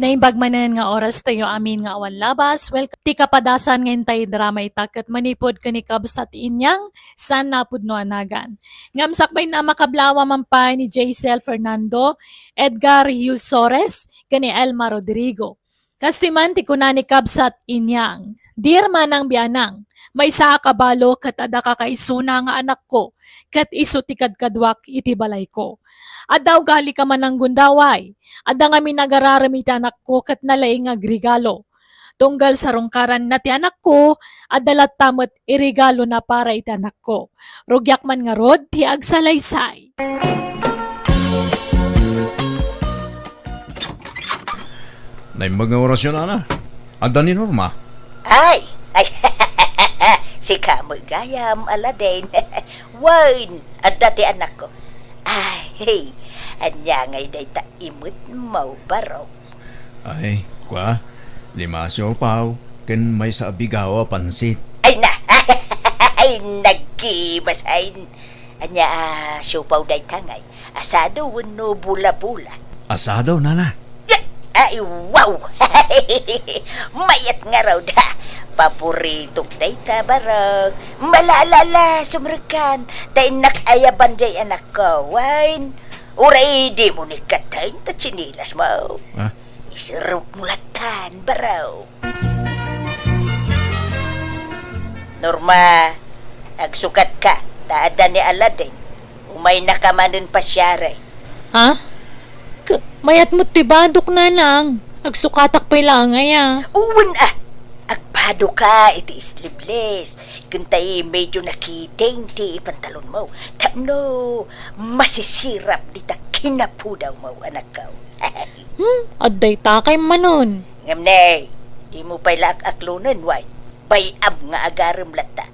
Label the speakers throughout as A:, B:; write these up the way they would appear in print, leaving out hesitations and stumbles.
A: Naimbagmanan nga oras tayo amin nga awan labas. Welcome ti kapadasan ngayon tayo drama itakot manipod kanikab sa inyang san napud no anagan. Ngam sakbay na makablawa mampay ni Jaisel Fernando, Edgar Hughes Sores, kani Elma Rodrigo. Kastiman ti kunani kabsat inyang. Dear manang bianang, may sa kabalo kat ada kakaisuna nga anak ko, kat iso ti kadkadwak iti balay ko. Adaw gali ka man ng gundaway, ada nga minagararami ti anak ko kat nalay nga grigalo. Tunggal sa rungkaran na ti anak ko, adalat tamot irigalo na para iti anak ko. Rugyak man nga rod ti agsalaysay.
B: Na mga orasyon na. Ada ni Norma.
C: Ay! Si Kamoy Gayam, Aladdin. Wine! At dati anak ko. Ay, hey! Anya ngay day ta imut mau baro.
B: Ay, kwa. Lima siopaw. Ken may sa abigawa pansit.
C: Ay na! Ay, nagkibasain. Anya, siupaw day tangay. Asado wano bula-bula.
B: Asado, nana.
C: Ay, wow! Mayat nga raw da. Paboritong day ta barag. Malalala, sumrekan. Day nakayaban day anak ko. Wine. Uray, di mo ni katay na chinilas mo.
B: Ha?
C: Isarap mulatan, baraw. Norma, agsukat ka. Taada ni Aladdin. Umay nakamanin pa siya rin.
A: Ha? Mayat mo tibadok na lang. Agsukatak pa lang ngaya.
C: Uwan agpado ka, iti sleeveless. Kuntay medyo nakiting ti pantalon mo. Tapno, masisirap dita kinapudaw mo, anak ko.
A: Aday takay manon.
C: Ngamne, di mo pala aklunan, wine. Bayab nga agaram lata.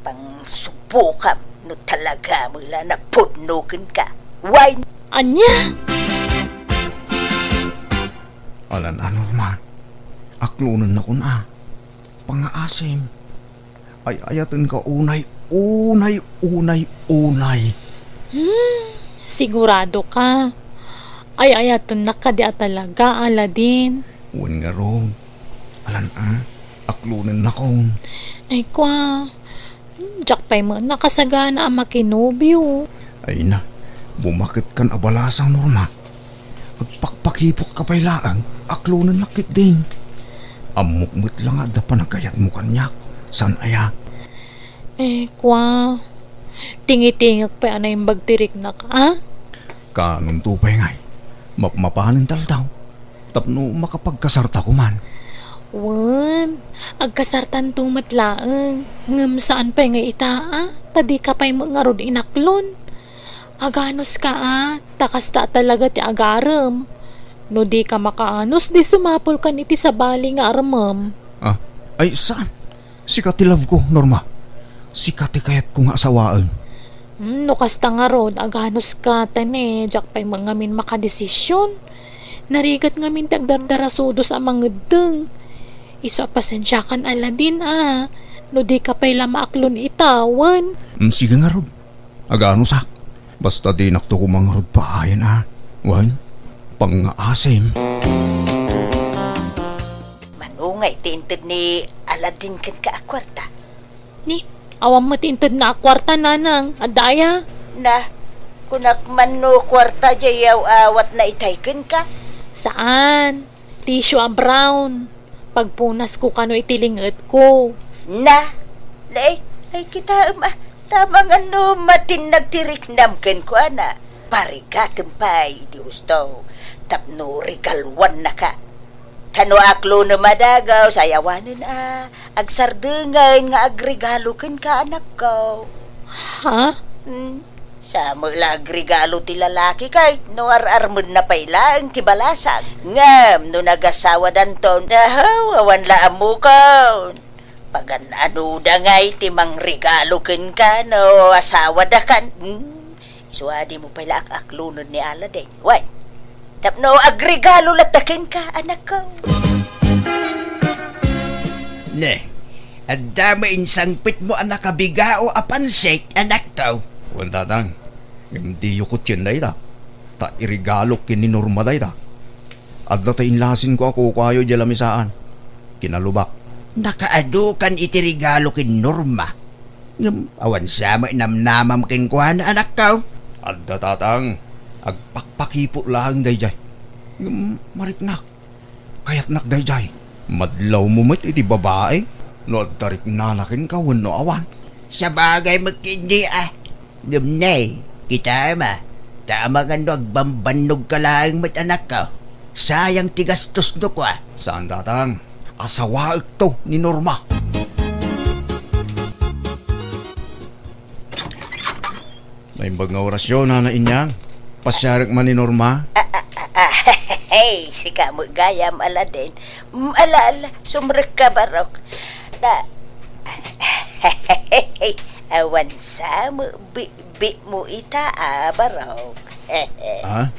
C: Pang subukam, no talaga mo ila napudnukin ka. Wine.
A: Anya?
B: Alan, Norma. Aklunan na kun Pangaasim. Ay ayatan ka unay.
A: Sigurado ka. Ay ayatan na ka di talaga, Aladdin.
B: Uwan nga ron. Alan, aklunan na kun.
A: Ay kwa. Jack pa'y mo nakasagana ang makinobyo.
B: Ay na. Bumakit kan abalasang, Norma. Magpakpakipok ka pa'y laang. Aklunan nakit din. Amukmut lang ada panagayat mo kanyak. San aya?
A: Kwa. Tingi-tingak pa anay bagtirik na ka,
B: Kanong tupay ngay. Mapmapahanin taldaw. Tapno makapagkasarta ko man.
A: Wan, agkasartan tumatlaang. Ngam saan pa nga itaa? Tadi ka pa'y mga rod inaklon. Aganos ka takasta talaga ti agaram. No di ka makaanos, di sumapol ka niti sa bali nga aramam.
B: Ay saan? Sikati love ko, Norma. Sikati kayat ko nga asawaan.
A: No kasta nga rod, aganos ka tane, jak pa'y mga min makadesisyon. Narigat nga min tagdardarasudo sa mga deng. Iso pasensya kan Aladdin no di ka pa'y lamaaklon itawan.
B: Sige nga, Rod. Aganos sak. Basta di nakto ko mga rod pa ayan Wan, pang-asim.
C: Manungay tintid ni Aladdin kan ka akwarta.
A: Ni, awam matintad na akwarta nanang, adaya.
C: Na, kunak man no kwarta jayaw awat na itaykin ka.
A: Saan? Tissue brown. Pagpunas ko kano itilingat ko.
C: Na, ay kita tamang matinagtirik namken ko Parigatem pa'y iti husto. Tapno regalwan na ka. Tano aklo na madagaw, sayawanin agsardengay nga agregalo ken ka anak ko.
A: Ha?
C: Sa mula agregalo ti lalaki kay no ararmod na pailaang ti balasag. Ngam no nagasawa danton, awan laam mo ka. Pagan ano da ngay timang regalo ken ka no asawa da kan. Isuadi mo pala aklunod ni Aladdin. Why? Tapno agregalo latakin ka anak ko.
D: Ne, at dama insangpit mo anak kabigao apansik anak to.
B: Wan tatang. Hindi yukot yan day ta. Ta irigalo kin ni Norma day ta. At natainlasin ko ako kayo dyan lamisaan. Kinalubak.
D: Nakaado kan iti regalo kin Norma. Awan sama namnamam kin kuhan anak ka.
B: At tatang, agpakpakipo lang dayjay. Mariknak. Kayat nak dayjay. Madlaw mo met iti babae. No at tarik nanakin ka no awan.
D: Sa bagay magkindi Namnay, kita ma. Tama nga no agbambanog ka lang mat anak ka. Sayang tigastos no ko
B: Saan tatang? Asawaik to ni Norma. May mga orasyon na inyang. Pasyarik man ni Norma.
C: Hey, si kamo gayam ala din. Ala, sumrek ka barok. Awan sa mo, bi mo ita barok.
B: Ha?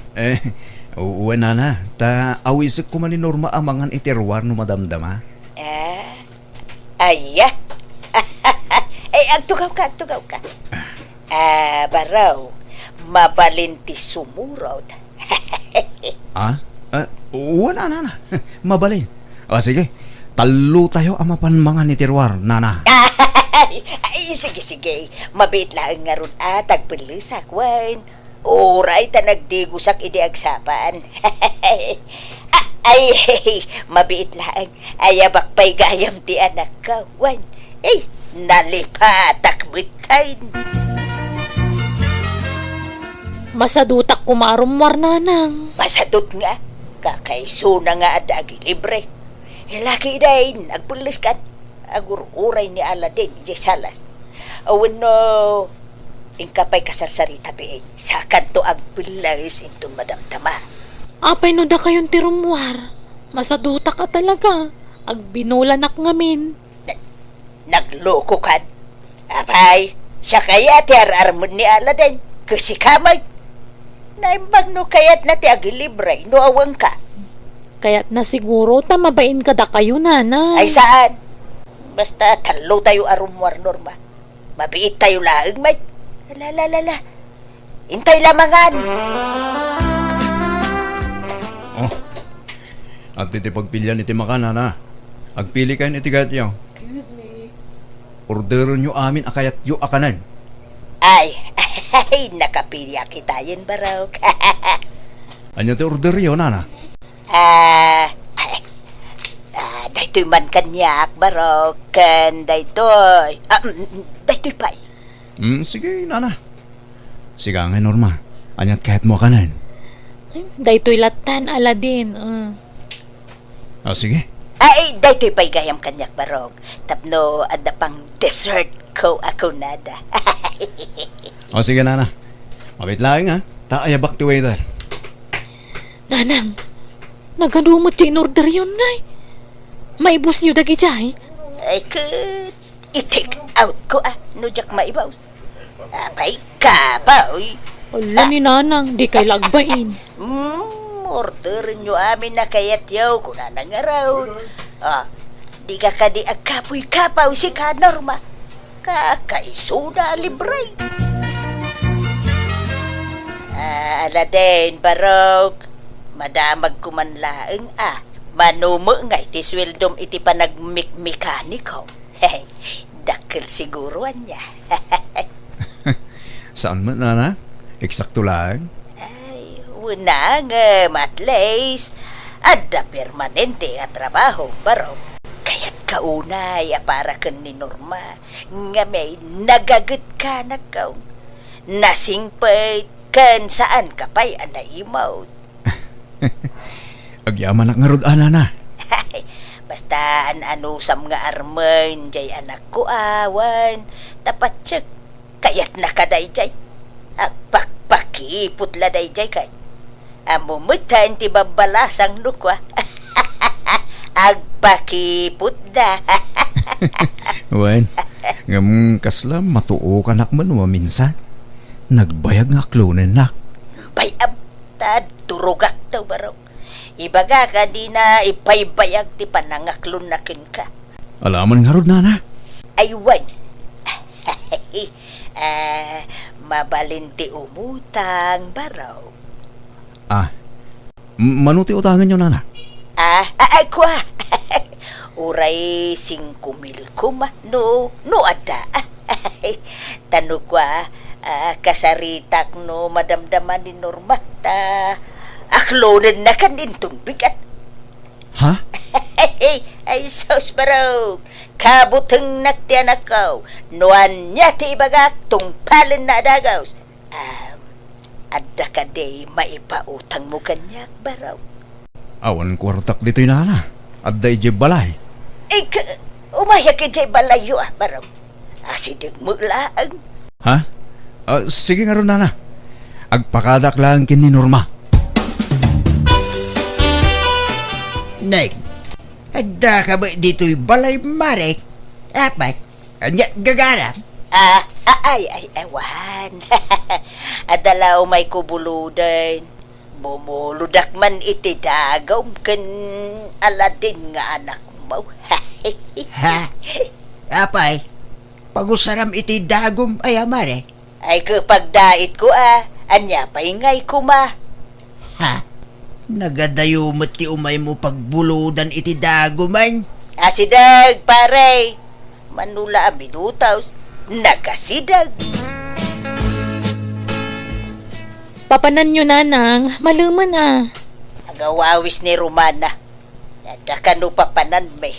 B: Uwan na. Ta awisik ko man ni Norma amangan iterwar no madamdama.
C: Aya. Agtugaw ka. Baraw, mabalinti sumurod.
B: Uwan na. Mabalin. Sige. Talo tayo amapan mga ni Tirwar, nana.
C: Sige. Mabit lang nga ron tagpilisak, wan. Oray ta nagdigusak idi agsapan. Mabit lang. Ayabak pa'y gayam ti anak ka, wan. Nalipatak mitain.
A: Masadutak kumarumwar nanang.
C: Masadot nga. Kakaiso na nga adagi libre. Laki day, nagpulis kan. Agur-uray ni Aladin, di salas. Awan no, ingkapay kasarsarita bein. Sa kanto agpulis intong madamtama.
A: Apay no da kayon ti rumwar. Masadutak ka talaga. Agbinulan ngamin.
C: Nagloko kan. Apay, siya kaya ti ararmon ni Aladin. Kasi kamay. Naimbag no kayat na ti agilibre, no awang ka.
A: Kaya't na siguro tamabain ka da kayo, nanay.
C: Ay saan? Basta talo tayo arumwar, Norma. Mabiit tayo laang, may. Lala. Intay lamangan.
B: At iti pagpilyan iti makana na. Agpili kayo iti gat yaw.
A: Excuse me.
B: Orderon nyo amin akayat yu akanan.
C: Ay, nakapilya kita yun, Barok.
B: Anya ti order yun, nana?
C: Daytoy man kanyak, Barok. Daytoy pa'y.
B: Sige, nana. Sige nga, Norma. Anyat kahit mo akanan.
A: Daytoy latan, Aladin.
B: Sige.
C: Ay, daytoy pa'y gayam kanyak, Barok. Tapno, ada pang dessert ko ako nada.
B: Sige, nana. Mabit lang, ha? Taayabak ti waiter.
A: Nanang, nagadumot siya in order yun, ngay. Maibos niyo dagi jay.
C: Ay, i-take out ko, nujak maibaws. Abay ka ba, uy?
A: Wala ni nanang, di kay lagbain.
C: Order nyo amin na kayat yaw kung nanangaraw. Di ka di agkapoy-kapaw si ka, Norma. Kakaiso na libre. Aladin, Barok. Madamag kumanlaeng manumo nga iti sweldom iti panagmik-mekaniko. Dakil siguruan niya.
B: Saan man, nana? Eksakto lang.
C: Ay, wala nga, matlays. Adda permanente nga trabaho, Barok. Kaya't kaunay para kan ni Norma nga may nagagat ka na kaong nasingpay kan saan ka pa'y anaimaw.
B: Agyaman ak nga rod, nana.
C: Basta anusam nga armen jay anak ko awan tapat tsak kayat nakaday jay agpakpakipot laday jay kay amumutan ti babalasang nukwa. Agpakipot da.
B: Wen, ngam kasla matuo ka nak man minsan. Nagbayag nga klonen nak.
C: Bayab, turugak daw, Barok. Ibaga ka di na ipaybayag ti panangaklon na kin ka.
B: Alaman nga rod, nana.
C: Aywan. Mabalinti umutang, Barok.
B: Manuti utangan nyo, nana.
C: Ay kwa. Uray 5,000 kuma. No ada. Tano kwa, kasaritak no madamdaman ni Norma. Aklonan na kan intong bigat.
B: Ha?
C: Ay sos baro. Kabuteng naktian ako. Nuan niya ti ibagak tungpalin na adagaws. Adda ka day maipautang mo kanyak baraw.
B: Awan kwartak dito'y nana. At da ije balay.
C: Umaya ka jay balayo baraw. Asidig mo laang.
B: Ha? Sige nga ron, nana. Agpakadak lang kin ni Norma.
D: Nay, adda ka ba dito'y balay Marek? Apat? Anya, gagara?
C: Ay, ewan. Adala umay kubuludan. Bumuludak man iti dagaw kan Aladin nga anak mo.
D: Ha? Apay, pagusaram iti dagom ay Marek.
C: Ay kapag dait ko anya pa ingay kuma.
D: Ha? Nagadayo mo't ti umay mo pagbuludan iti dagoman.
C: Asidag, pare. Manula ang minutaws. Nagasidag.
A: Papanan nyo, nanang. Maluman
C: Agawawis ni Romana. Nadakano papanan may.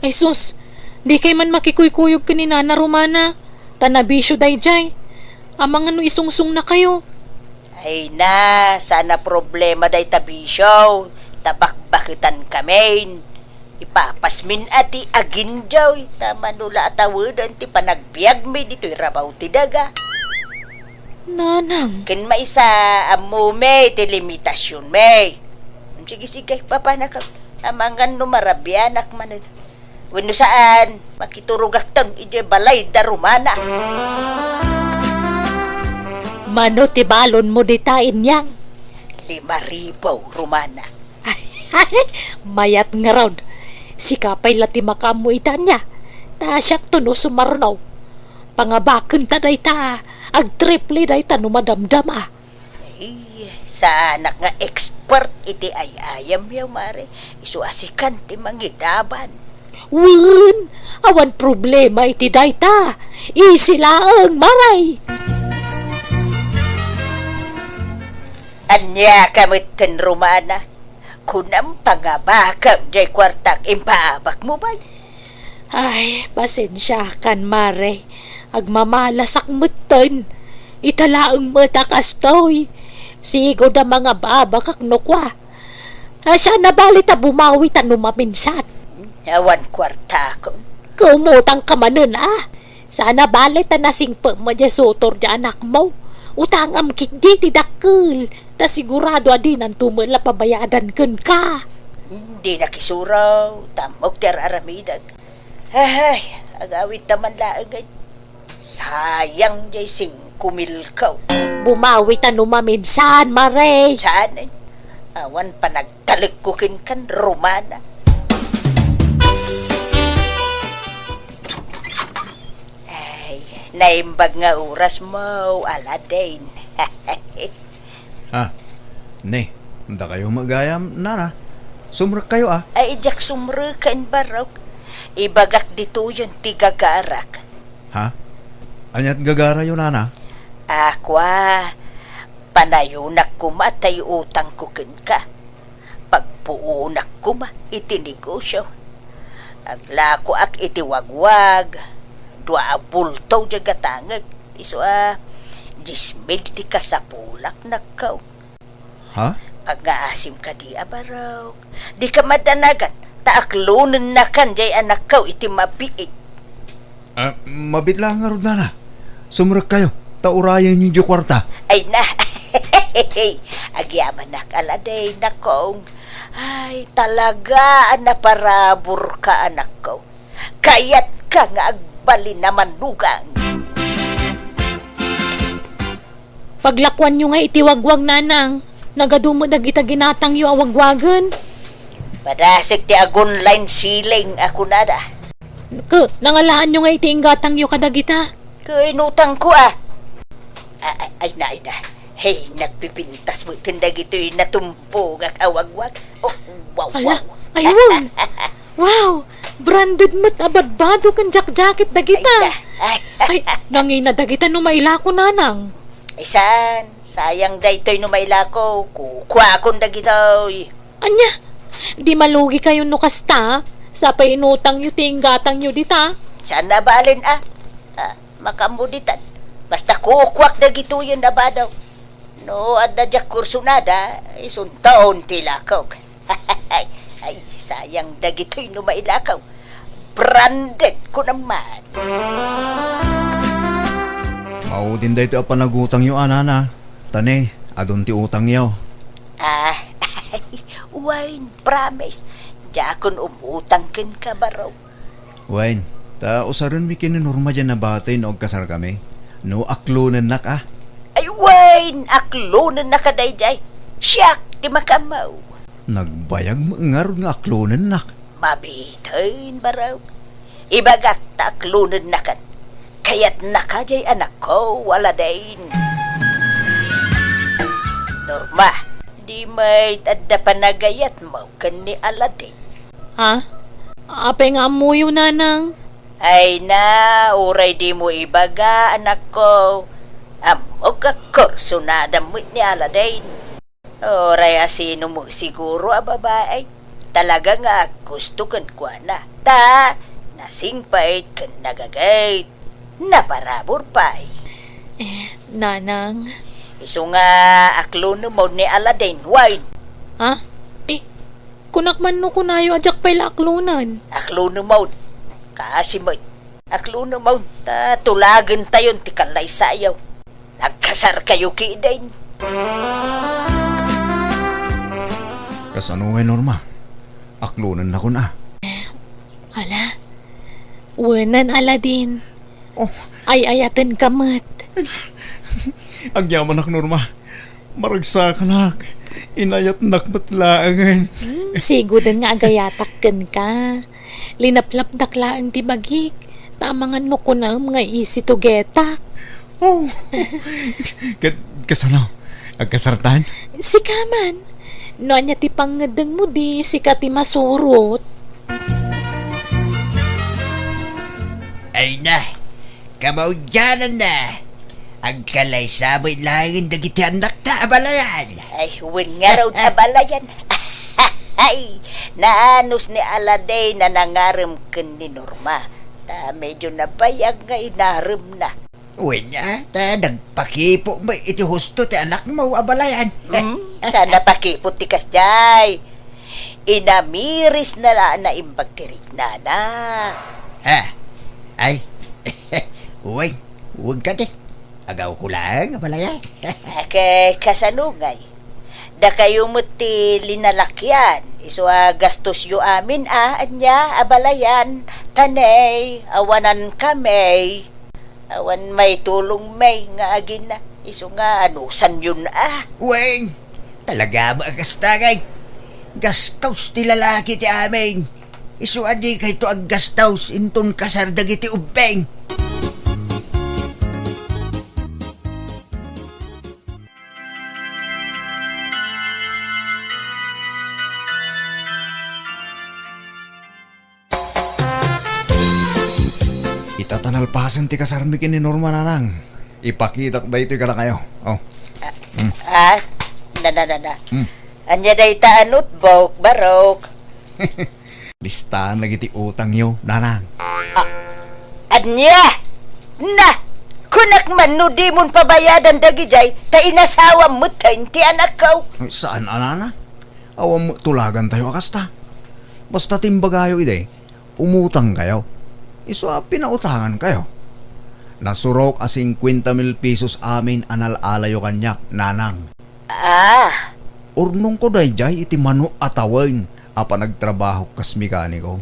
A: Ay sus, di kay man makikuykuyog ka ni Nana Romana. Tanabisyo dayjay. Amang ano isungsung na kayo.
C: Ay na, sana problema day tabisyo. Tabakbakitan kami. Ipapasmin ati aginjaw. Tamanula atawadan ti panagbiag may dito'y rabaw ti daga.
A: Nanang,
C: Kin maisa amu may ti limitasyon may. Sige, papanak amangan no marabianak man. Wano saan, makiturugak tan ije balay da Romana.
A: mano ti balon mo ditain yang.
C: 5,000 Romana.
A: Mayat nga raw. Si kapay lati makamu itanya. Ta siyak to no sumarnaw. Pangabaken ta day ta. Ag triple day ta no madamdam
C: Ay, sa anak nga expert iti ay ayam yaw mare. Isuasikan ti mangidaban.
A: Wen, awan problema iti day ta. Isilaang maray.
C: Anya kamit ten Romana. Kunam pangabakam jay kwartak impaabak mo ba?
A: Ay, pasensya kan mare. Agmamalasak mutten. Italaang matakastoy. Sigo da mga babakak no kwa. Sana balita bumawi tanong maminsan.
C: Awan kwarta ko.
A: Kumutang ka manun Sana balita nasing pamajasotor di anak mo. Utang am kikdi ti dakkel. Ta sigurado adin ang tumala pabayadan kun ka.
C: Hindi nakisuraw. Tamok ti aramidag. Ay, agawit naman laagay. Sayang jay 5,000 kaw.
A: Bumawi tanong maminsan, mare.
C: Saan eh? Awan pa nagtalagkukin kan Romana. Ay, naimbag nga oras mo, Aladin.
B: Ne, hindi kayo magayam, nana. Sumrak kayo
C: Ay, ijak sumrukan barok. Ibagak dito yung tigagarak.
B: Ha? Anyat gagara yun, nana.
C: Akwa, panayunak ko matay utang ko ka. Pagpuunak ko itinegosyo. Aglako ak itiwagwag. Dua abultaw jagatangag. Iso 10,000 ti kasapulak nakaw.
B: Ha?
C: Pag-aasim ka di abaraw. Di ka madanagat. Taaklunan na kan jay anak kaw iti mapiit.
B: Mabit lang nga ron, nana. Sumrak kayo. Taurayan yung kwarta.
C: Ay na. Agyaman na kaladay na kong. Ay talaga naparabor ka anak ko. Kayat ka nga agbali naman lugang.
A: Paglakwan nyo nga itiwagwag nanang. Nagadumo na kita ginatang yu awagwagan.
C: Padasik ti agon line ceiling ako nada.
A: Nangalaan nyo nga itiinggatang yu kadagita.
C: Kainutang ko Ay na. Hey, nagpipintas mo tindag ito'y natumpo ng awagwag. Oh, wow,
A: Ala,
C: wow.
A: ayun. Wow, branded mat abadbado kan jacket dagita. Ay, nangina dagita no maila ko nanang.
C: Isan, sayang da ito'y numaila ko. Kukwa akong dagito'y.
A: Anya, di malugi kayo no kasta. Sa painutang yu tinggatang yu dita.
C: Saan na balin makamuditan. Basta kukwak dagito yun na ba daw. No, at dadyak kursunada, isuntaon tilakaw. Ay, sayang dagito'y numailakaw. Branded ko naman.
B: Maudin da ito panagutang yu anana. Tane, adun ti utang yaw.
C: Wine, promise. Jakon umutang kin ka baraw.
B: Wine, ta usaron mi kininorma dyan na batay na og kasar kami. No aklunan nak ah.
C: Ay, wine, aklunan na kadayjay. Siyak, ti makamaw.
B: Nagbayag maangarod nga aklunan nak.
C: Mabitayin baraw. Ibagat ta aklunan na kan. Kaya't nakajay anak ko, wala din. Norma, di may tadda panagayat mo kan ni Aladdin.
A: Ha? Apay nga amuyo nanang.
C: Ay na, uray di mo ibaga, anak ko. Amok ako, sunada mo ni Aladdin. Oray asino mo siguro, babae. Talaga nga gusto kan kwa na. Ta, nasingpait kan nagagayt. Naparabor pa'y.
A: Nanang.
C: Iso nga akluno mo ni Aladdin, wine.
A: Ha? Kunakman no kunayo ajak pay laklunan.
C: Akluno mo. Kasi mo. Akluno mo. Tulagan tayon ti kalay sayaw. Nagkasar kayo kidain.
B: Kasanuhay Norma. Aklunan na ko na.
A: Ala. Wanan Aladdin.
B: Oh,
A: Ay ayatan kamat.
B: agyaman nak Norma. Maragsa ka nak. Inayat nak matlaangan.
A: Sigudan nga agayatakkan ka. Linaplap naklaang ti bagik. Tamangan no ko na mga isi to getak.
B: Oh. Kasano? Agkasartan?
A: Si Kaman. No anya ti pangadeng mo di si ti masurot.
D: Ay na, kamaudyanan na. Ang kalay sabay langin dagiti anak ta abalayan.
C: Ay, huwin nga raw tabalayan. Ay, naanos ni Aladdin na nangaram kan ni Norma. Ta medyo nabayag nga inaram na.
D: Uy na, ta nagpakipo mo iti husto ti anak mo abalayan.
C: Sana pakipot ti kasjay. Inamiris na la na imbagtirig na na.
D: Ha? Ay, uy, huwag ka di. Agaw ko lang abalayan.
C: Kay kasanungay. Da kayo mo ti linalakyan. Iso gastos yo amin anya abalayan. Tanay, awanan kami. Awan may tulong may nga agin na. Iso nga anusan yun
D: Uwing, talaga mo ang kastangay. Gastaws ti lalaki ti amin. Isu adi kay to ag gastaws inton kasar dagiti ubeng.
B: Itatanalpasan ti kasarmi ni Norma nanang. Ipakitak da ito ka na kayo. Oh.
C: Na. Anya day taanot, bok, barok.
B: Listahan lagi ti utang yo, nanang.
C: Anya! Na! Kunak man no di mon pabayadan dagijay, ta inasawa mo ti anak ko.
B: Saan anana? Awam tulagan tayo akasta. Basta timbagayo ide, umutang kayo. Iso pinautangan kayo. Nasurok a 50,000 pesos amin anal-alayo kanyak, nanang. Urnong ko dayjay iti mano atawin apa nagtrabaho kas mekaniko.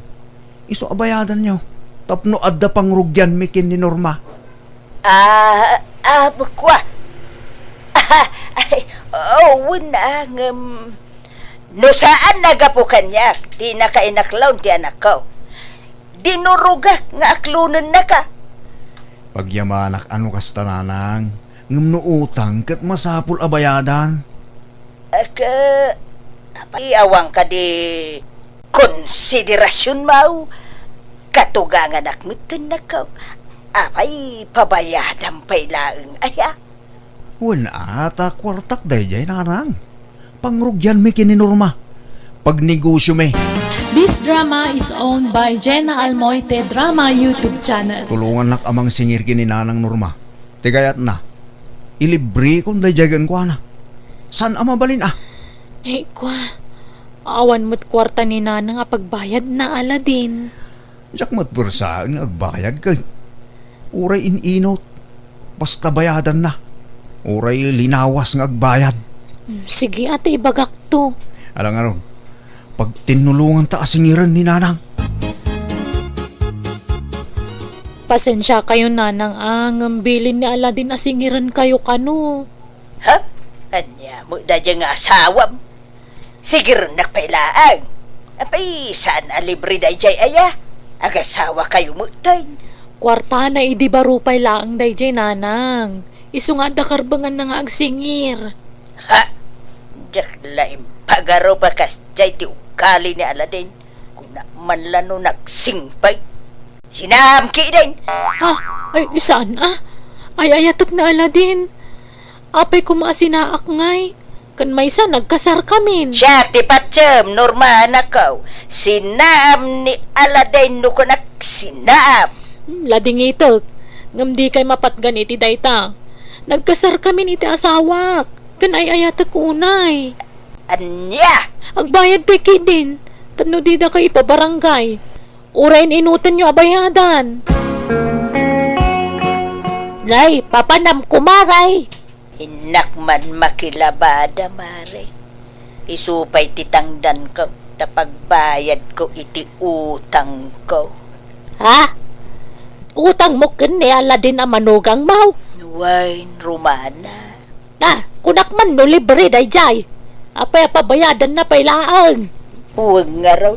B: Iso abayadan nyo. Tapno adda pangrugyan mikin ni Norma.
C: Bukwa. No saan nagapo kanyak, di nakainaklaw ti anak ko. Dinurugak nga aklunan na ka.
B: Pagyamanak ano kasta nanang. Ngam no utang kat masapul abayadan.
C: Iawang ka di konsiderasyon mau. Katugangan akmutin na ka. Apay pabayadan pa'y laeng aya.
B: Wala ata kwartak dayjay narang. Pangrugyan mi kininorma. Pag negosyo mi.
A: This drama is owned by Jenna Almoite Drama YouTube channel.
B: Tulungan nak amang singir kini nanang Norma. Tigayat na. Ilibre kong dayjagan ko na. San ama balin ah?
A: Eh, kwa. Awan mo't kwarta ni Nana nga pagbayad na Aladin.
B: Diyak matpursaan nga agbayad kay. Uray ininot. Basta bayadan na. Uray linawas nga agbayad.
A: Sige ate, ibagak to.
B: Alang aron. Pag tinulungan ta asingiran ni nanang.
A: Pasensya kayo Nanang ang bilin ni Aladin asingiran kayo kano.
C: Ha? Anya mo da dyan nga asawam. Sige rin nakpailaan. Apay saan alibre da jay aya? Agasawa kayo mo tayo.
A: Kwarta na idi barupay laang dayjay Nanang. Isu nga dakarbangan na nga agsingir.
C: Ha? Diyak laim pagaro pa kas jay ti ukali ni Aladin. Kung na man lano nagsingpay. Sinamki din.
A: Ha? Ay, saan ah? Ay, ayatok na Aladin. Apay kumasinaak ngay. Kan may isa nagkasar kamin.
C: Siya ti patsem, Norma nakaw. Sinam ni Aladin no ko nagsinam.
A: Lading itok. Ngam di kay mapatgan iti dayta. Nagkasar kamin iti asawak. Kan ay ayatok unay.
C: Anya?
A: Agbayad pa din. Tano di da kay ipabarangay. Urayin inutan nyo abayadan. Lay, papanam kumaray.
C: Hinak man makilabada, mare. Isupay titangdan ko, tapagbayad ko iti utang ko.
A: Ha? Utang mo kin ni Aladin ang manugang mau.
C: Wine, Romana.
A: Na, kunak man no libre dayjay. Apay pabayadan na pailaang.
C: Huwag nga raw.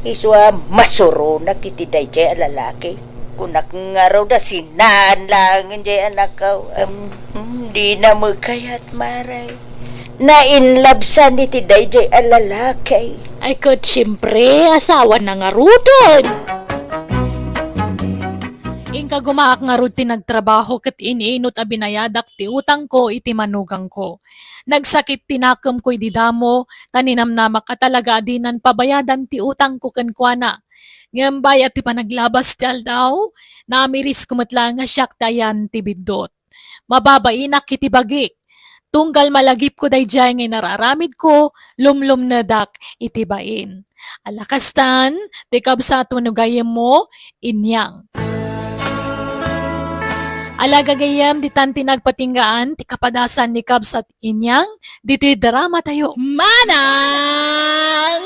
C: Iswa masuro na kiti dayjay a lalaki. Kunak nga raw da sinan lang jay anak ko. Di na mo kayat maray. Na-inlove sa ni ti dayjay a lalaki.
A: Ay kat siyempre, asawa na nga rudon. Ingka gumaak nga rud ti nagtrabaho kat iniinot a binayadak ti utang ko iti manugang ko. Nagsakit tinakam ko'y didamo, taninam na makatalaga adinan pabayadan ti utang ko kankwana. Ngambay at ti panaglabas tiyal daw, namiris kumatla nga siyak dayan ti bidot. Mababainak iti bagik. Tunggal malagip ko dayjay ngay nararamid ko, lumlum na dak iti bain. Alakastan, ti kabsato no gayem mo, inyang. Alagagayam di tanti nagpatinggaan, ti kapadasan ni Kabs at inyang, dito'y drama tayo. Manang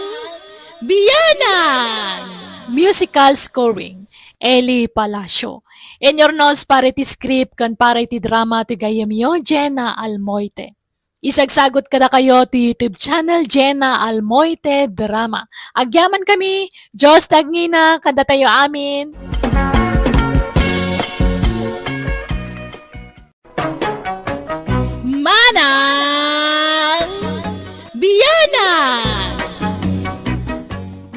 A: Biyanan! Musical scoring, Eli Palacio. In your nose para ti script kan para ti drama ti gayam yo, Jenna Almoite. Isagsagot kada kayo ti YouTube channel Jenna Almoite Drama. Agyaman kami, Diyos tagngina, kada tayo amin. Manang Biyanan!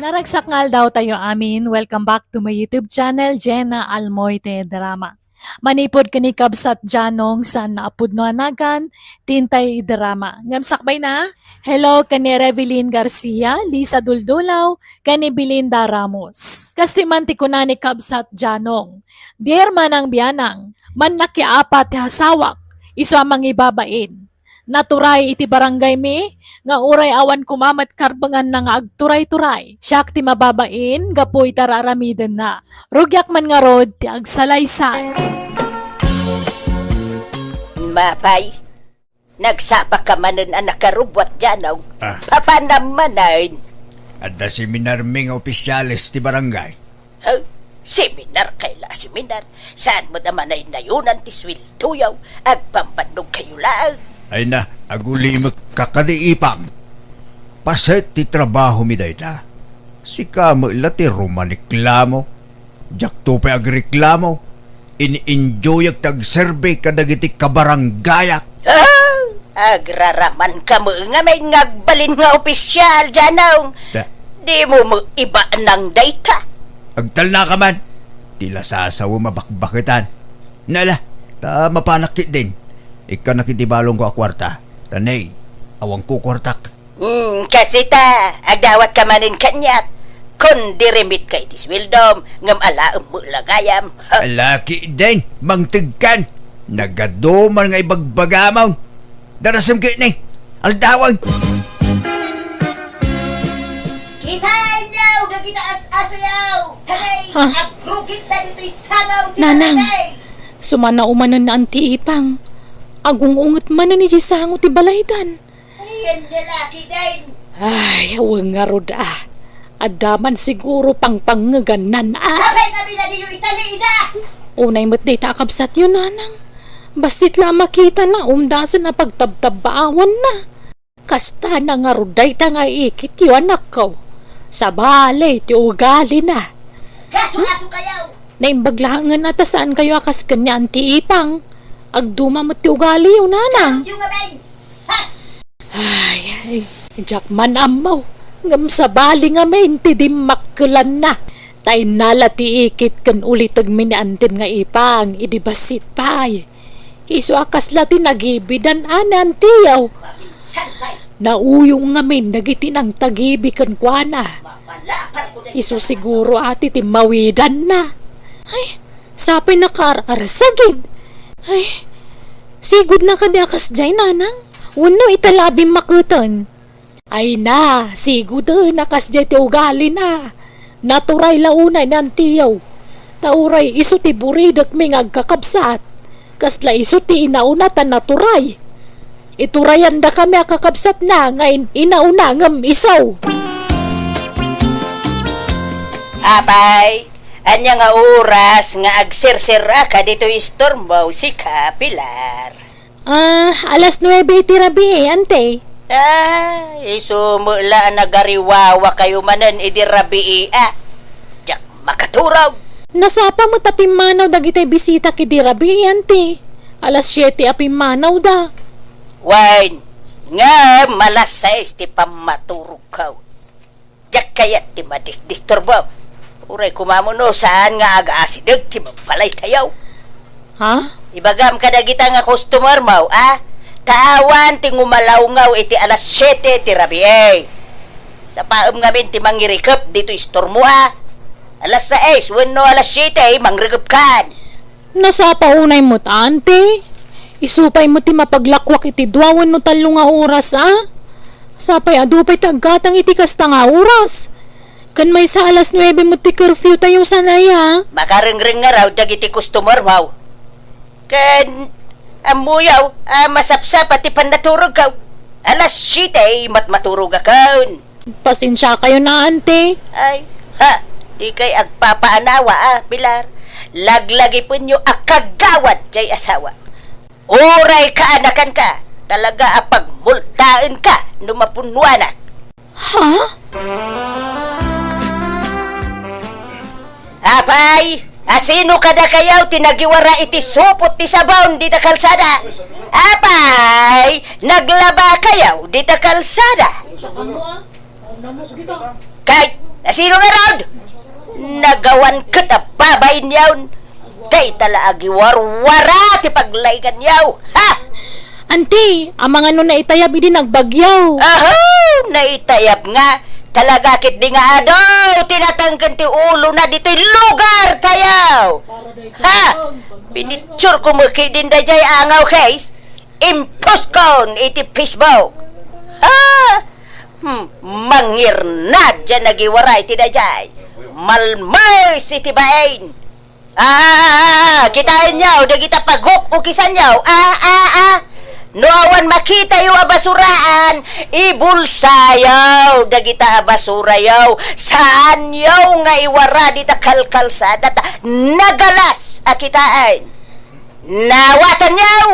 A: Naragsakngal daw tayo amin. Welcome back to my YouTube channel, Jenna Almoite Drama. Manipod kani kabsat janong sa naapud no anagan, tintay drama. Ngamsakbay na? Hello kani Revelyn Garcia, Lisa Duldulaw, kani Belinda Ramos. Kastimanti ko na ni kabsat janong. Dear Manang Biyanang, man nakiapat ti hasawak, iso amang ibabain. Naturay iti barangay mi, nga uray awan kumamat karbangan na nga agturay-turay. Siyak ti mababain, gapoy tararamiden na. Rugyak man nga rod, ti agsalaysay.
C: Mapay, nagsapa ka manan anak karubwat dyan, papanamanan.
B: Adda seminar ming opisyalis ti barangay.
C: Huh? Seminar kaila seminar. Saan mo naman ay nayunan ti swilduyaw, agpambanog kayo lang.
B: Ay na, aguli magkakadiipang. Paset ti trabaho mi dayta. Si kamo ila ti rumaniklamo. Jak to pa agreklamo.
D: in-enjoy tag-survey kadagiti kabaranggayak.
C: Agraraman ka mo nga may ngagbalin nga opisyal dyanong. Di mo mo iba ng data.
D: Agtal na ka man. Tila sasawa mabakbakitan. Nala, ta mapanakit din. Ika nakitibalong ko akwarta. Tanay, awang ko kwartak.
C: Kasi ta, agdawat ka manin kanyak. Kung dirimit kay diswildom, ngam alaam mo lagayam.
D: Laki din, mangtigkan. Nagaduman nga ibagbagamaw. Darasam kayo ni, aldawang.
C: Kita nyaw, kita as-asayaw. Tanay, agrugit na dito'y samaw.
A: Nanang, sumana umanan na anti ipang. Agung-ungot man na ni Jisango ti balaydan.
C: Ayan lalaki din.
A: Ay, awang nga roda. Adaman siguro pang pangaganan
C: Kapay kami na diyo italida.
A: Unay mo't day takabsat yun, nanang. Bastit lang makita na umdasan na pagtabtabaawan na. Kasta na nga roday ta nga ikit yun anak ko. Sa balay, ti ugali na.
C: Kaso-aso kayaw.
A: Naimbaglahangan na ta saan kayo akas kanyan ti ipang. Agduma mo ti ugali yun, nanang.
C: Yung abay. Ha?
A: Ay, Jackman amaw. Ngam sa bali nga may ti di makkulan na. Tay nala ti ikit kan ulit agminiantin nga ipang. Idibasit pay. Iso akas lati nagibidan anan tiyaw.
C: Santay.
A: Nauyong ngamin nagiti ng tagibi kan kuana.
C: Mapalapan ko na.
A: Iso siguro ati ti mawidan na. Ay, sapay na kararasagid. Ay, sigud na kadi akas jay nanang. Wano italabing makutan. Ay na, sigud nakas jay ti ugali na. Naturay launay nan tiyaw. Tauray iso ti buridak may agkakabsat. Kasla iso ti inauna tan naturay. Iturayan da kami akakabsat na ngayon inauna ngam isaw.
C: Apay, anya nga oras nga agsirsira ka dito istormbaw si Kapilar.
A: Alas 9 tirabi ante.
C: Isumula nagariwawa kayo manan idirabi Diyak makaturaw.
A: Nasapa mo tapimanaw dagitay bisita ki dirabi ante. Alas 7 apimanaw da.
C: Wine, nga malas 6 ti pamaturog ka. Diyak kayat ti madisturbaw. Uray kumamuno saan nga aga-asidag ti mapalay tayaw.
A: Ha?
C: Ibagam ka dagita nga customer mo, Tawan ti ngumalawngaw iti alas 7 ti rabi Sa paam ngamin ti mangirikap dito istormo Alas 6, wano alas 7 mangrikap kan.
A: Nasapa unay mo ta ante. Isupay mo ti mapaglakwak iti duwawan no talo nga oras Sapay adupay taggatang iti kasta nga oras. Kan may sa alas 9 mo ti curfew tayo sanay
C: Makaringring nga raw dagiti customer mo. Kan amuyaw, masapsap at ipandaturog ka. Alas 7 matmaturog akon.
A: Pasensya kayo na ante.
C: Ay, di kay agpapaanawa Pilar. Laglagi po nyo akagawad jay asawa. Oray ka anakan ka. Talaga apagmultaan ka numapunwanak.
A: Ha?
C: Apay, asino kada kayaw tinagiwara iti supot ti sabaw di ta kalsada. Apay, naglaba kayaw di ta kalsada. Kay, asino nga rod? Nagawan kita babayin yawn. Day tala agiwarwara ti paglaygan yaw. Ha?
A: Ante, amang ano na itayab idi nagbagyaw.
C: Naitayab nga. Talaga kit di nga adaw. Tinatangkan ti ulo na dito'y lugar tayaw. Ha? Pinitsure ko mo din da jay angaw case. Impos kon iti Facebook. Ha? Mangirnad dyan nagiwaray ti da jay. Malmay si ti bain. Kitain nyaw, da kita pagok ukisan nyaw. No awan makita yung abasuraan, ibulsayaw, da kita abasurayaw. Saan yaw nga iwara di ta kalkalsada ta nagalas akitain. Nawatan yaw.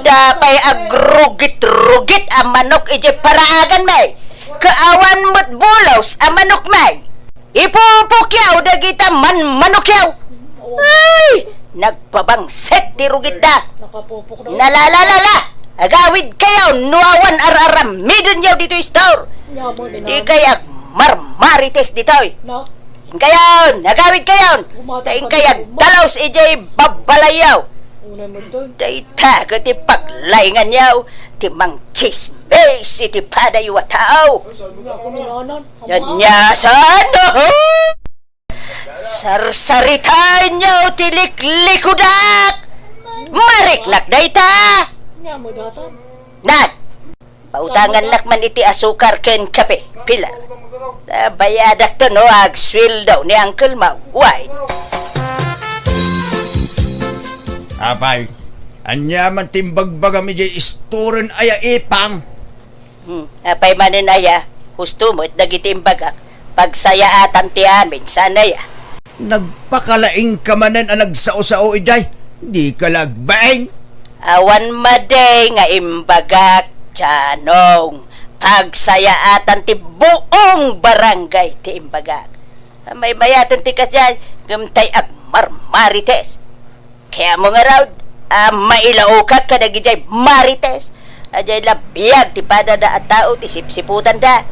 C: Dapay agrugit-rugit ang manok ije paraagan may. kaawan mo't bulos ang manok may. Ipupukyaw dagita manukyaw. Ay, nagpabangset ti rugid da.
A: Nakapupok daw.
C: Nalalala, agawid kayaw, nuawan araram, midon yaw dito store.
A: Nyamo din
C: Di kayag marmarites ditoy.
A: na.
C: Kayon, nagawid kayon. Tain kayag dalaws ijay babalayaw.
A: Una mo doon.
C: Dayta ka ti paglaingan yaw, ti mang chismes iti padayo a tao.
A: Ako ninanan.
C: Yanyasan, no? Sarsaritan yaw ti liklikudak. Mariknak dayta.
A: Nyamo datan.
C: Nan, pautangan nakman iti asukar ken kape, pilar. Bayadak to no, agswil daw ni Uncle Maway.
D: Apay, anya man timbagbaga mi jay istoren aya ipang.
C: Apay manin aya, husto mo't nagitimbagak, pagsayaatan ti amin sana ya.
D: Nagpakalaing ka manan ang nagsao-sao ijay. Di ka lagbaing.
C: Awan maday nga imbagak, Janong, pagsayaatan ti buong barangay ti imbagak. May mayatan ti kasya, gamtay ag marmarites. Kaya mo nga raw, mailaw ka kadagijay marites. Ajay labiyag ti padada at tao ti sipsiputan da.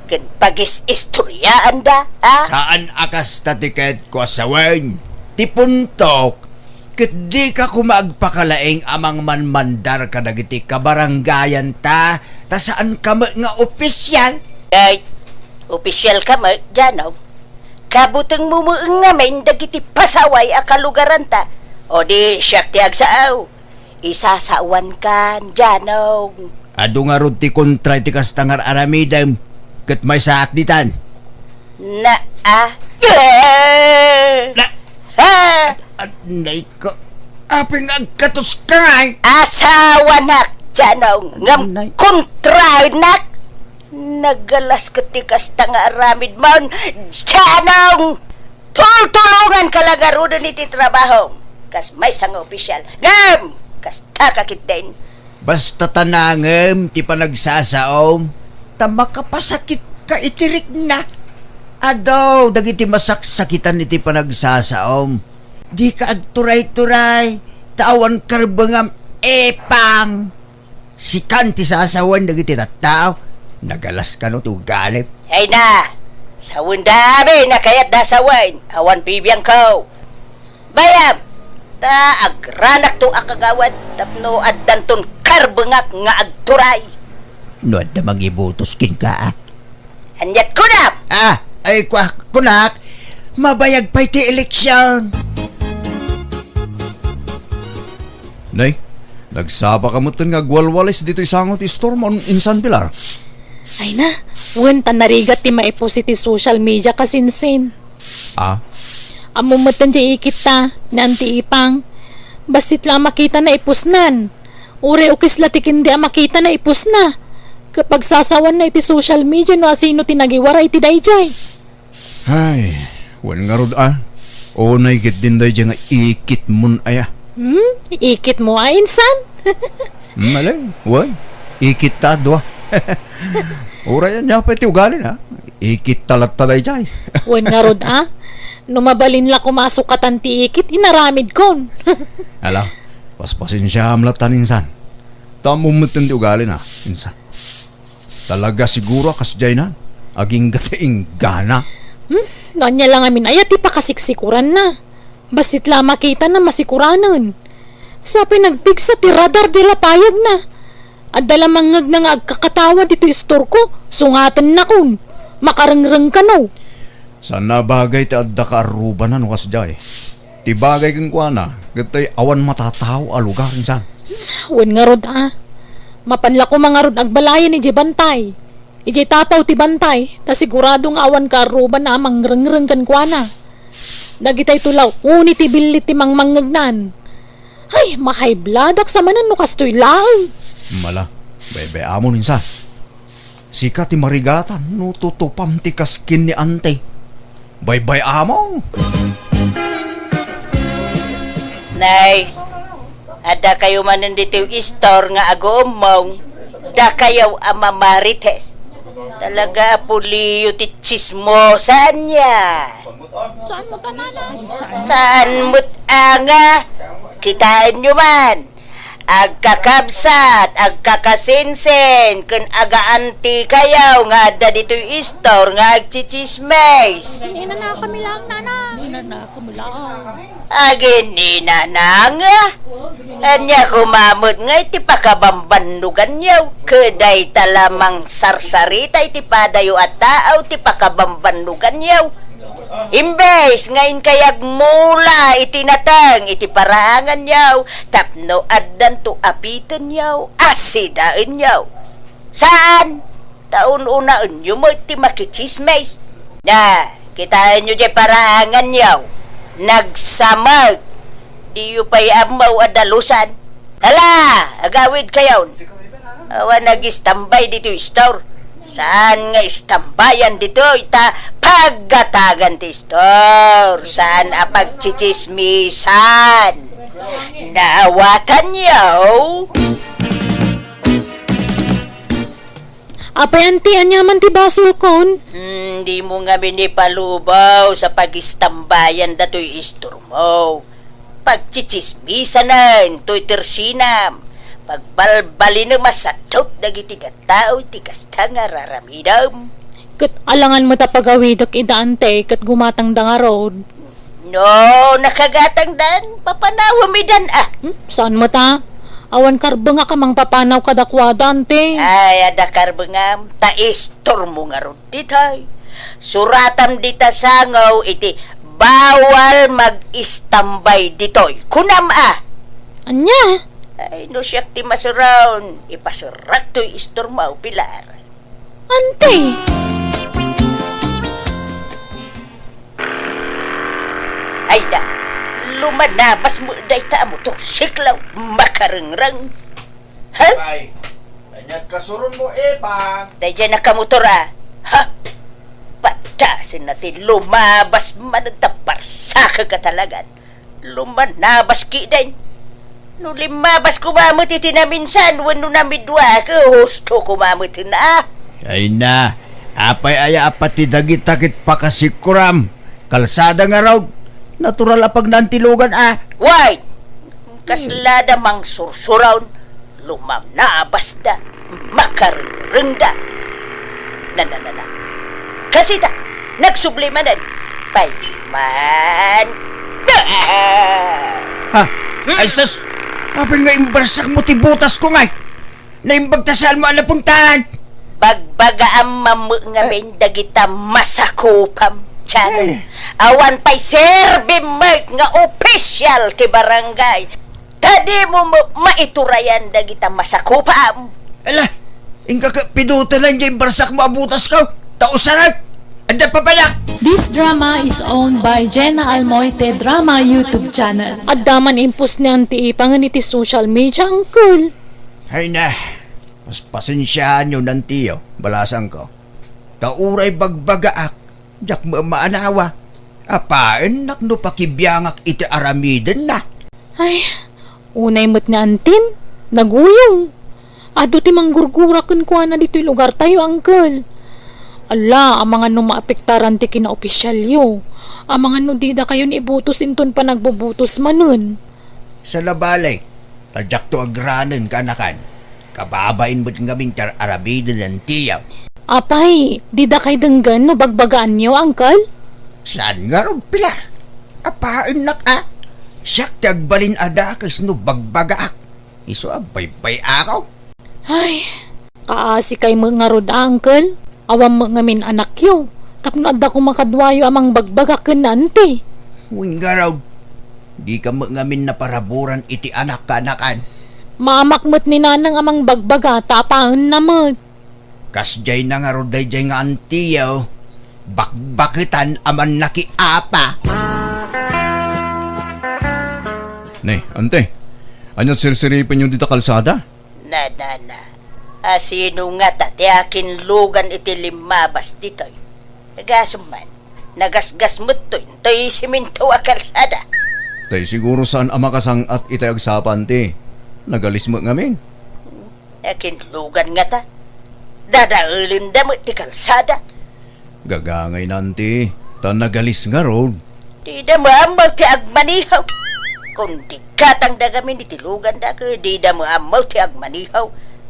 C: Ken pagis-istoryaan da, ha?
D: Saan akas tatiket ko asawen? Ti puntok, ket di ka kumagpakalaing amang manmandar ka dagiti kabarangayan ta saan ka nga opisyal?
C: Ay, opisyal ka mo, Jano. Kabutang mo nga may dagiti pasaway a kalugaran ta. O di siyak ti agsaaw. Isasawan ka, Jano.
D: Ado nga rod ti kontra ti kastangar aramidem, ket may saak ditan.
C: Na,
D: Na, at nay ko, aping agkatos ka ngay.
C: asawa nak, Jano. Ngam
D: Nay.
C: kontra nak. Nagalas katikas tanga aramid maun, Jano. Tultulungan ka lagarudan iti trabaho. Kas may sang opisyal. Ngam, kas takakit din.
D: Basta tanangem ti panagsasaom, tama ka pasakit ka itirik na. Adaw, dagiti masaksakitan iti panagsasaom. Di ka agturay-turay, tawan karbangam epang. Sikan ti sasawan dagiti tattao, nagalas ka no tugalip.
C: Ay na, sa wundami na kayat dasawain, awan bibiyang ko. Bayam, ta agranak to akagawad, tapno addanton karbengak nga agturay.
D: No, at damang ibutos kin ka.
C: Hanyat ko na!
D: Ay kunak, mabayag pa iti eleksyon.
B: Nay, nagsaba ka mo nga gwalwalis dito isangot istorm on Insan Pilar.
A: Ay na, wanta narigat ti maipos iti social media kasinsin. Amumatan di ikita, na anti ipang. Basit lang makita na ipusnan. Ure ukis latikin di makita na ipus na. Kapag sasawan na iti social media no asino tinagiwara iti dayjay.
B: Ay, wan nga rod O naigit din dahi nga ikit mun aya.
A: Ikit mo insan?
B: Malay, wan. Ikit ta dwa. Ura yan niya pa iti ugali na. Ikit talat talay jay.
A: Wen nga rod Numabalin la kumasok katan ti ikit, inaramid kon.
B: Ala, paspasin siya amlatan Insan. Tamumutin ti ugali na, Insan. Talaga siguro kas jay na. Aging gatiing gana.
A: Nanya lang amin ay ti pakasiksikuran na. Basit la makita na masikuranan. Sa pinagpigsa ti radar di lapayag na. At dalamangag na nga agkakatawa dito istor ko. Sungatan na kun. Makarangrang ka no.
B: Sana bagay ti adda ka aruba na no kas jay. Ti bagay kang kuana. Gatay awan matataw a lugar Insan.
A: Wen nga rod Mapanla ko mga rod agbalayan ni Bantay. Ijay tapaw ti Bantay. Ta siguradong awan ka aruba na mangrangrang kan kuana. Dagitay tulaw. Unit ti bilit ti mangmangagnan. Ay, mahay bladak sa manan no kastoy lang.
B: Mala, bebe amon Insan. Sika ti marigatan no tutupam ti kaskin ni ante. Bye-bye amo.
C: Nay, ada kayo manan dito istor nga agumong, da kayo amamarites. Talaga puliyo ti chismosan niya.
A: Saan mo ka nanay?
C: Saan mo't anga? Kitaan nyo man. Agkakabsat, agkakasinsin, kun agaanti kayaw nga adda dito'y istor nga agchichismes.
A: Hindi na kami lang nanay. Hindi na kami lang.
C: Agin ni nananga. Anya kumamot nga iti pakabambandugan yaw. Keday talamang sarsarita iti padayo at tao ti pakabambandugan yaw. Imbes ngayon kayag mula itinatang iti paraangan yaw. Tapno addan to apitan yaw. Asidaan yaw. Saan? Taon unaan nyo mo iti makichismes. Na, kitaan nyo di paraangan yaw. Nagsamag. Diyo pa'y amaw adalusan. Hala, agawid kayaw. Awa nag-istambay dito store. Saan nga istambayan dito? Ita paggatagan ti store. Saan apagchichismisan? Naawatan yaw.
A: Apay antian niya man ti basol kon.
C: Di mo nga minipalubaw sa pagistambayan dato'y istor mo. Pagchichismisanan, to'y tersinam. Pagbalbali na masadot dagiti tao ti kasta nga raramidam.
A: Kat alangan mo ta pagawidok idaante kat gumatang da nga road.
C: No, nakagatang dan, papanawa mi dan ah.
A: Saan mo ta? Awan karba nga kamang papanaw kadakwada ante.
C: Ay, adakar bengam, taistor mo nga rod ditay. Suratam dita sangaw iti bawal mag-istambay ditoy. Kunam ah.
A: Anya?
C: Ay, no siyak ti masurawn. Ipasurak to'y istor mo, Pilar.
A: Ante.
C: Ay da, lumanabas mo day ta mo to siklaw, makarengrang. Ha?
D: Ay, kanyat kasuron mo pa.
C: Day dyan nakamotor ah. Ha? Patasin natin, lumabas man ang taparsa ka talagan. Lumanabas ki din. No limabas kumamot iti na minsan, wano na midwa ka, husto kumamot na.
D: Ay na, apay aya apat ti dagit-takit pa kasi kuram. Kalsada nga raw, natural apag nantilugan ah.
C: Why? Kaslada mang sursurawn, lumamnabas da, makarenda. Na. Kasi ta, nagsublimanan, payman.
D: Ha? Ay sus, apay nga imbarsak mo ti butas ko nga. Naimbagtasal mo ang napuntahan.
C: Bagbagaam mamu nga dagita masakupam. Tiyan, awan pa'y serbi mark nga official ti barangay. Tadi mo maiturayan dagita masakupam.
D: Ala, ingka ka piduta lang dyan barsak mo abutas ka. Tausarat, anda pa pala.
A: This drama is owned by Jenna Almoite Drama YouTube channel. At daman impos ni Auntie Ipa nga niti social media, uncle.
D: Hay na, mas pasensyaan nyo ng tiyo, balasang ko. Tauray bagbagaak, jak maanawa. Apain nakno pakibiyangak iti aramiden na.
A: Ay, unay mo't ni Antin, naguyong. Ado ti manggurgura kun kuha na dito'y lugar tayo, uncle. Ala, ang mga maapektaran ti kinaopisyal yo. Ang mga nudida kayo ni ibutos inton pa nagbubutos manun.
D: Sa labalay, tadyak to agranan kanakan. Kababain mo't ngaming tar aramiden ng tiyaw.
A: Apay, dida kay denggan no bagbagaan niyo, uncle?
D: Saan nga ron pila? Apain nak ah? Siyak tagbalin adakas no bagbagaak. Iso abay-bay akaw.
A: Ay, kaasi kay mga rod, uncle. Awam mo ngamin anak yo. Tapno adda ko makadwayo amang bagbagakan nante.
D: Uwing garaw, di ka ngamin na paraburan iti anak kanakan.
A: Mamakmot ni nanang amang bagbaga, tapaan namot.
D: Kasjay na nga roday jay nga antiyaw. Bakbakitan aman nakiapa.
B: Ne, ante. Anyat sirsiripin yung dita kalsada?
C: Na. Asino nga ta, ti akin lugan iti limabas dito'y. Nagasuman, nagasgas mo to'y, to'y siminto a kalsada.
B: Tay siguro saan amakasang at itay agsapan ti. Nagalis mo ngamin.
C: Akin lugan nga ta. Dadaulin da mo ti kalsada.
D: Gagangay nanti, tanagalis nga road.
C: Di da mo amaw ti agmanihaw. Kung di katang da kami ni tilugan da ko, di da mo amaw ti agmanihaw.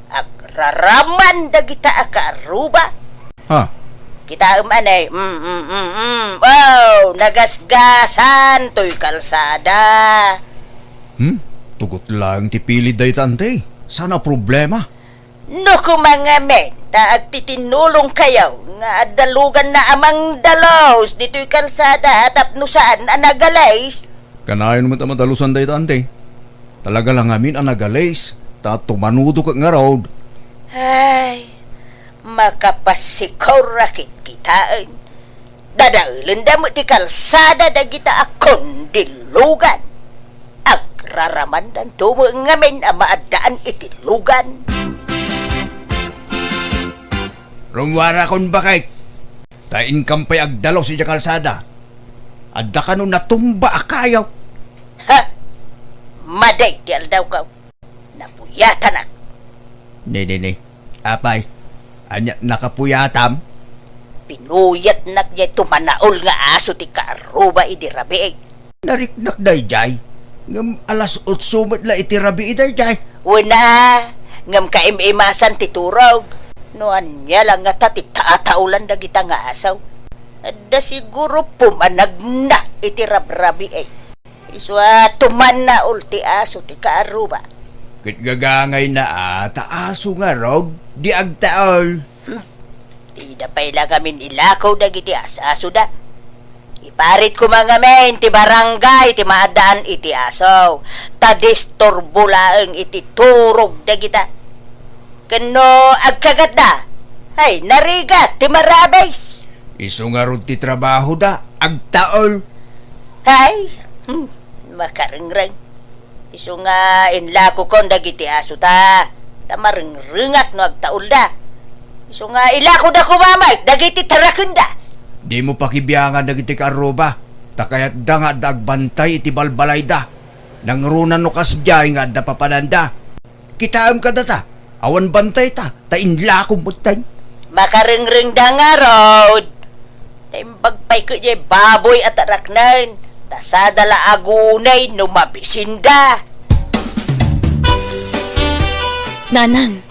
C: Agraraman da kita akaaruba.
D: Ha?
C: Kita umanay, wow, nagasgasan to'y kalsada.
D: Tugot lang ti pilid day tante. Sana problema.
C: No mga men, taag titinulong kayo nga dalugan na amang dalos dito'y kalsada tapno saan anagalays.
D: Kanayon mo tamadalusan day tante. Talaga lang amin ang nagalays. Ta tumanudo ka nga road.
C: Ay, makapasikaw rakit kitaan. Dadaulan da mo ti kalsada da kita akong dilugan. Agraraman dan tumo ngamin ang maadaan itilugan.
D: Rumwara kon bakay. Tain kampay agdalaw si kalsada. Adda ka nung natumba akayaw.
C: Ha? Maday ti aldaw ka. Napuyatan na.
D: Ne. Apay. Anya nakapuyatam.
C: Pinuyat na niya tumanaol nga aso ti kaaruba idirabi.
D: Nariknak day jay. Ngam alas 8 sumat la itirabi day jay.
C: Una, ngam kaimimasan ti turog. Noan niya lang nga tatitaataulan da kita nga asaw. Da siguro pumanag na itirabrabi ay. Iswa tuman na ulti aso ti kaaruba.
D: Kit gagangay na taaso nga rog. Di agtaol.
C: Tida pala kamin ilakaw da giti aso da. Iparit ko mga men, ti barangay, ti maadaan iti asaw. Tadisturbo laeng iti turog da kita. Kano agkagat da? Ay, narigat, ti marabes.
D: Iso nga rod ti trabaho da. Agtaol.
C: Ay, makaringrang. Iso nga inlako kon da giti aso ta. Tamaringringat no agtaol da. Iso nga ilako da kumamay, dagiti tarakon da.
D: Di mo pakibiyangan dagiti karoba. Takayat da nga dagbantay iti balbalay da. Nangrunan no kasjay nga da papananda. Kitaam ka data. Awan bantay ta. Tainla kong butay.
C: Makaringring da nga, Rod. Taimbagpay ko niya baboy at araknan. Tasadala agunay no mabisinda.
A: Nanang,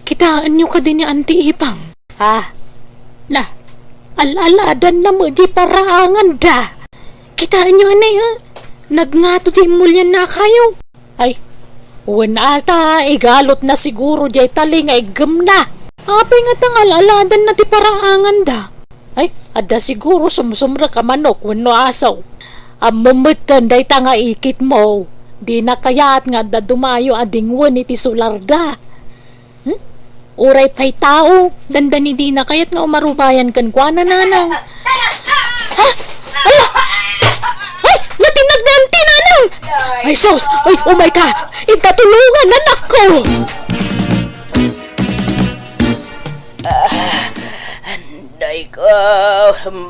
A: kitaan nyo ka din ni Auntie Ipang.
C: Ha?
A: Alaladan na mo di paraangan da. Kitaan nyo anay nagngato di mulyan na kayo. Ay, wala ata, igalot na siguro di taling ay gam na. Apay nga tang alaladan na di paraangan da. Ay, ada siguro sumsumra ka manok wano asaw. Amumutkan day tanga ikit mo. Di na kayaat nga da dumayo ading wan iti sularda. Uray pa'y tao, dandani di na kaya't nga umarubayan kan kwa na nanang. Ha? Ala! Ay! Natinag na ang tinanang! Ay, sos! Ay, oh my God! Itatulungan, anak ko!
C: Anday ko,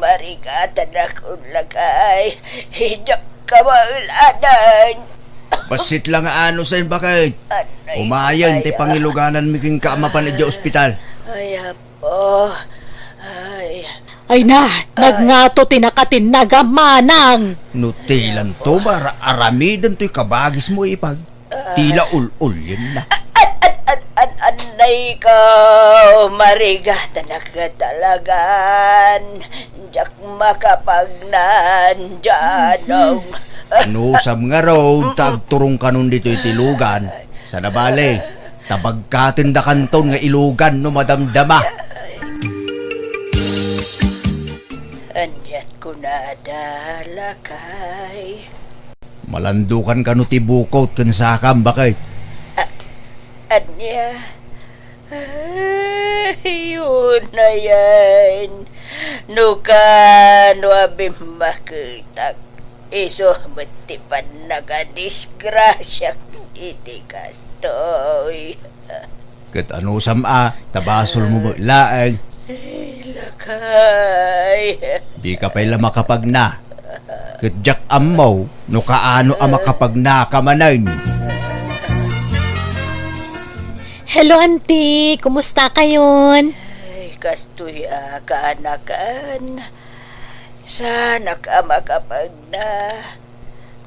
C: marikatan akong lakay. Hidak ka mauladan.
D: Basit lang ano sa bakay. Umayan ti pangiluganan miking kaamapan di ospital.
C: Ay, apo. Ay.
A: Ay na, nagngato tinakatin nagamanang.
D: Nutilan to bara aramidan to'y kabagis mo ipag. Tila ul yun na.
C: Anay ko, marigatan ka talagan. Diyak makapagnan dyanong.
D: Anusam nga raw, tagturong kanon dito itilugan. Sa nabali, tabagkatin da kanton nga ilugan no madamdama.
C: Anyat ko na dalakay.
D: Malandukan ka no tibukot kan sakam bakay.
C: Anya, yun na yan. Nuka, no abim makitak. Iso, matipan nagadisgrasya iti kastoy.
D: Kat anusam tabasol mo mo laeng.
C: Lakay.
D: Di ka pala makapag na. Kat jak amaw, no kaano makapag na kamanan.
A: Hello, auntie. Kumusta kayon?
C: Ay, kastoy kaanakan. Sana ka makapag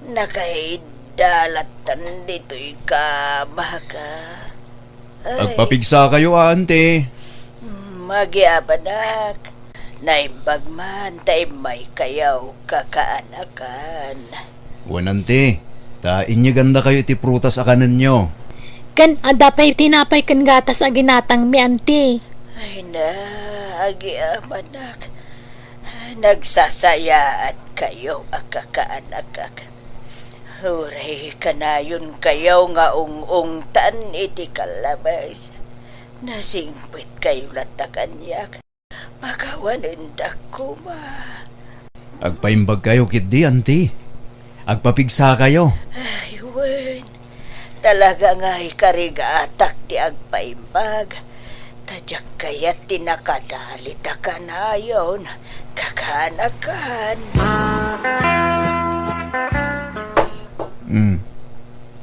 C: nakaidalatan dito'y kamaka. Ay,
D: Agpapigsa kayo, ante.
C: Magiabanak. Naimbag man tay may kayaw kakaanakan.
D: Wanante, tain niya ganda kayo ti prutas a kanan nyo.
A: Kan adapay tinapay kan gatas a ginatang mi, auntie.
C: Ay na, agiamanak. Nagsasaya at kayo akakaanakak. Huray kanayon kayo nga ung-ungtan iti kalabas. Nasingpit kayo latakanyak. Pagawanin da kuma.
D: Agpaimbag kayo kidi, ante. Agpapigsa kayo.
C: Ay, wen. Talaga nga'y karigatak ti agpaimbag. Tadyak kaya't tinakadalit ka na yun. Kakanakan.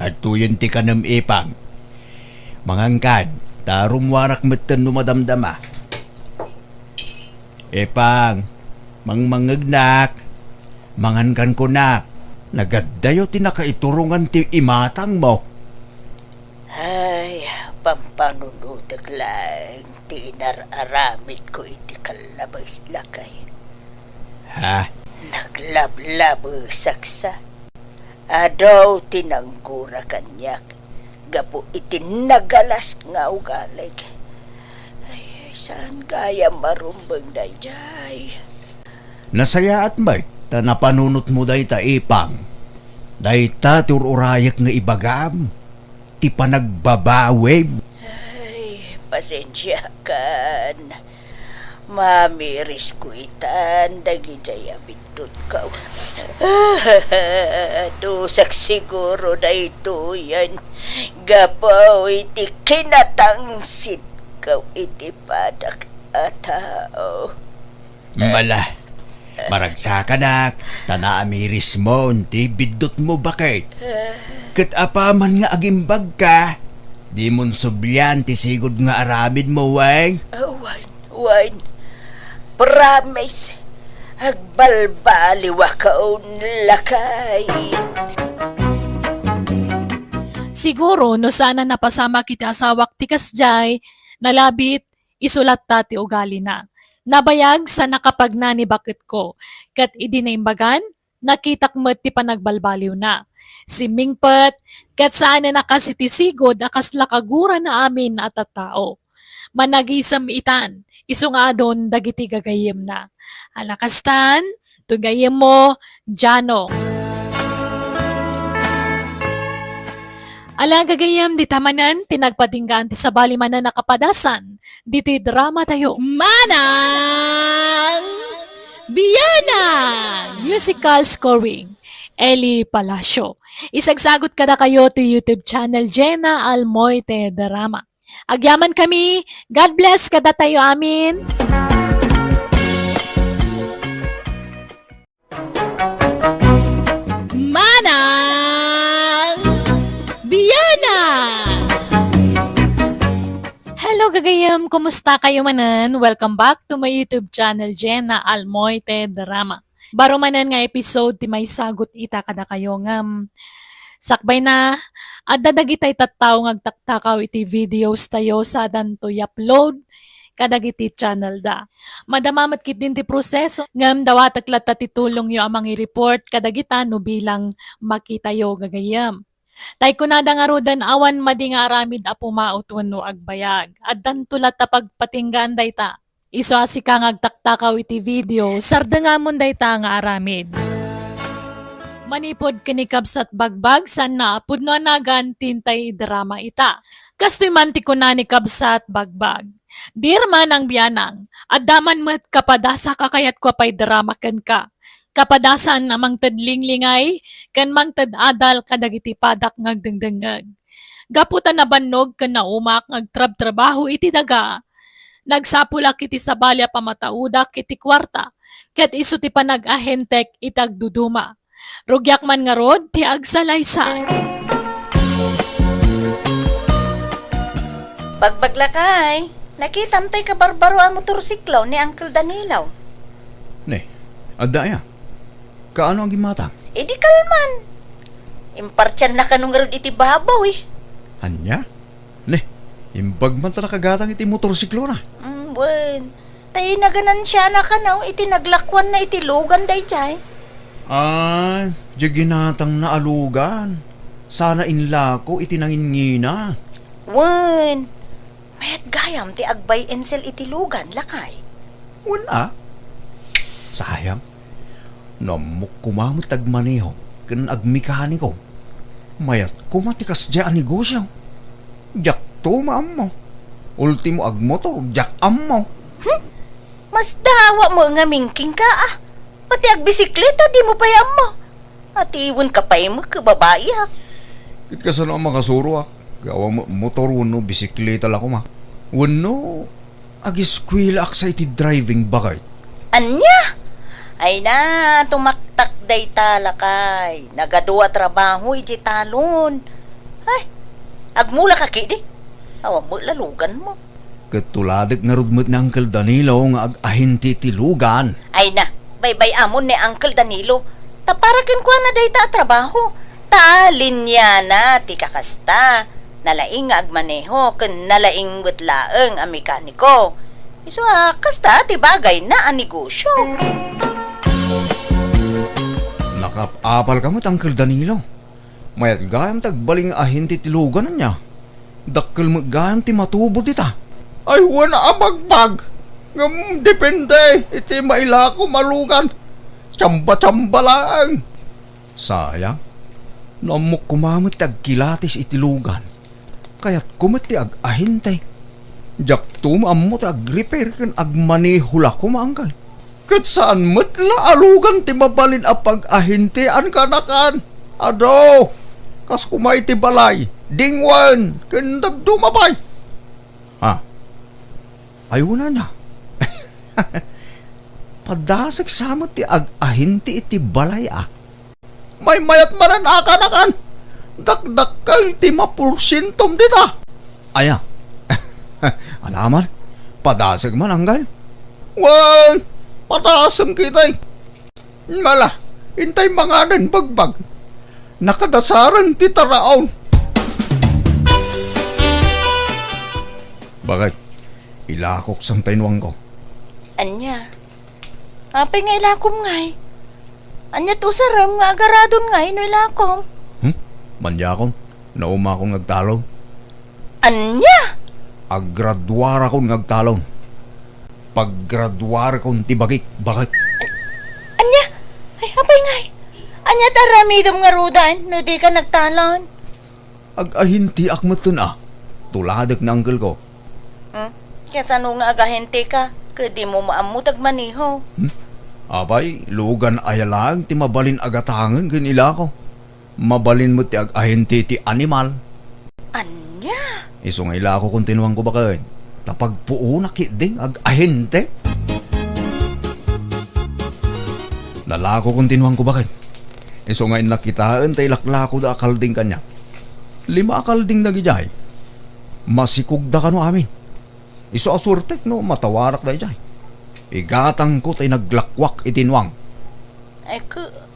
D: At tuyon ti kanam ipang. Mangangkan, tarumwarak metten numadamdama. Epang, mangmangagnak, mangankan ko nak. Nagaddayo tinakaiturungan ti imatang mo.
C: Ay, pampanunutag lang. Tinararamit ko iti kalabas lakay.
D: Ha?
C: Naglablabo saksa. Adaw tinanggura kanyak. Gapo iti nagalas nga ugalig. Ay, saan kaya marumbang na jay?
D: Nasaya at bay, ta napanunot mo day ta ipang. Day ta tururayak nga ibagam. Ti panagbabawib.
C: Ay, pasensya kan. Mamiris ko itan, dagijay abitut ka. Dusak siguro na ito yan. Gapaw iti kinatangsit ka iti padak at tao.
D: Mala, maragsaka nak, tanaamiris mo, ti bidot mo bakit? Kat apaman nga agimbag ka, di mon subyan ti sigod nga aramid mo, weng.
C: Wine. Promise. Agbalbaliwa kaon lakay.
A: Siguro no sana napasama kita asawak ti kasjay, nalabit, isulat ta ti ugali na. Nabayag sa nakapagna ni bakit ko, kat idinaimbagan, nakitak met ti panagbalbaliw na. Si Mingpet, kat saan na nakasitisigod akas lakagura na amin at tao. Managisam itan, iso nga doon dagiti gagayem na. Alakastan, tugayem mo, Jano. Ala gagayam di tamanan, tinagpatinggaan ti sabali man na nakapadasan. Dito'y drama tayo. Manang Biyana! Musical scoring. Eli Palacio. Isagsagot kada kayo to YouTube channel Jenna Almoite Drama. Agyaman kami. God bless kada tayo amin. Manang Biyana! Hello gagayam, kumusta kayo manan? Welcome back to my YouTube channel Jenna Almoite Drama. Baro manan nga episode ti may sagot ita kada kayo ngam. Sakbay na, at dadagitay tattaw ngagtaktakaw iti videos tayo sa danto i-upload kadagiti channel da. Madamamat kit din ti proseso ngam dawatak latta ti tulong yo amang i-report kadagita no bilang makita yo gagayam. Tay kunada nga rudan awan madi nga aramid a pumaot wenno agbayag. At danto latta pagpatinggan dayta. Iso asika ngagtaktakaw iti video sardangamon dayta nga aramid. Manipod kinikabsat bagbag san na pudno anagan tintay drama ita. Kastoy manti ko na ni kabsat bagbag. Dirman ang biyanang, adaman met kapadasa kakayat ko pa'y drama ken ka. Kapadasan namang tadlinglingay, ken mang tadadal kadagiti padak ngagdengdengag. Gaputan na bannog ken naumak ngagtrab-trabaho iti daga. Nagsapulak iti sabalya pamataudak iti kwarta, ket isu ti panag-ahentek itagduduma. Rugyak man nga rod, ti agsalaysay.
C: Bagbaglakay, nakitam tayo kabarbaro ang motorsiklo ni Uncle Danilo.
B: Ne, adaya. Kaano ang gimata?
C: E di kalman. Impartyan na kanong garod iti babaw eh.
B: Anya? Ne, imbag man ta nakagatang iti motorsiklo na.
C: Buen. Tayo na ganan siya na kanaw, iti naglakwan na iti lugan day chay.
B: Ay, di ginatang na alugan. Sana inlako iti nangingina.
C: Wen. Mayat gayam ti agbay ensel iti lugan, lakay.
B: Wala. Sayang. Namok kumamot agmaneho. Kan agmikani ko. Mayat kumatikas dyan ang negosyo. Jak to maam mo. Ultimo agmotor, jak am mo.
C: Mas dawa mo nga mingking ka ah. Pati agbisikleta di mo payam mo. At iwan ka pa'y mo kababae ha.
B: Kit ka sana ang makasuro ak. Gawa mo motor wano, bisikleta lang ko ma. Wano, agiskwila ak sa iti driving bagay.
C: Anya? Ay na, tumaktak day talakay. Nagaduwa trabaho iti talon. Ay, agmula ka kidi. Awa mo lalugan mo.
B: Katuladak nga rudmot ni Uncle Danilo nga ag-ahinti tilugan.
C: Ay na, baybay amon ni Uncle Danilo. Taparakin ko na day ta trabaho. Talinya na, ti kakasta. Nalaing nga agmaneho, kun nalaing wetlaeng ang mekaniko. Iso kasta ti bagay na ang negosyo.
B: Nakapapal ka mo't Uncle Danilo. Mayat gayam tagbaling ahinti tilugan na niya. Dakkel mo gayam ti matubod ita. Ay wala abagbag. Ngam depende iti maila ko malugan. Tsamba-tsamba lang. Sayang. Namok kumamot tagkilatis itilugan. Kaya't kumati ag-ahintay. Jak tumamot ag-repair kan agmanihula kumangkal. Kat saan matla alugan ti mabalin apag ahintian kanakan. Ado, kas kumay ti balay. Dingwan, kandab dumabay. Ha? Ayaw na niya. Padasag samot ti ag-ahinti iti balay ah. May mayat manan akanakan. Dakdakal ti mapursintom dita. Aya. Alaman, padasag man anggal. Wan, padasam kitay. Mala, intay manganan bagbag. Nakadasaran ti taraon. Bakit? Ilakok sang tainwang ko.
C: Anya, apay nga ilakom ngay. Anya to saram nga agaradon ngay no ilakom.
B: Manyakon, nauma akong nagtalon.
C: Anya?
B: Aggraduar akong nagtalon. Paggraduar akong tibagik. Bakit?
C: Anya? Ay, apay ngay. Anya taramidom nga rudan no di ka nagtalon.
B: Ag-ahinti akmatun ah. Tuladak na uncle ko.
C: Kaya sano nga agahente ka? Kadi mo maamutag maniho.
B: Abay, lugan ayalang ti mabalin agatangan kanila ko. Mabalin mo ti ag-ahinti ti animal.
C: Anya?
B: Iso nga ila ako kung tinuwang ko bakit. Tapag puo nakit ding ag-ahente. Lalako kung tinuwang ko bakit. Iso nga nakitaan tay laklako da akalding kanya. 5 akalding na gijay. Masikog da ka no amin. Iso asurtek no matawarak da jay. Igatang ko tay naglakwak itinwang.
C: Ay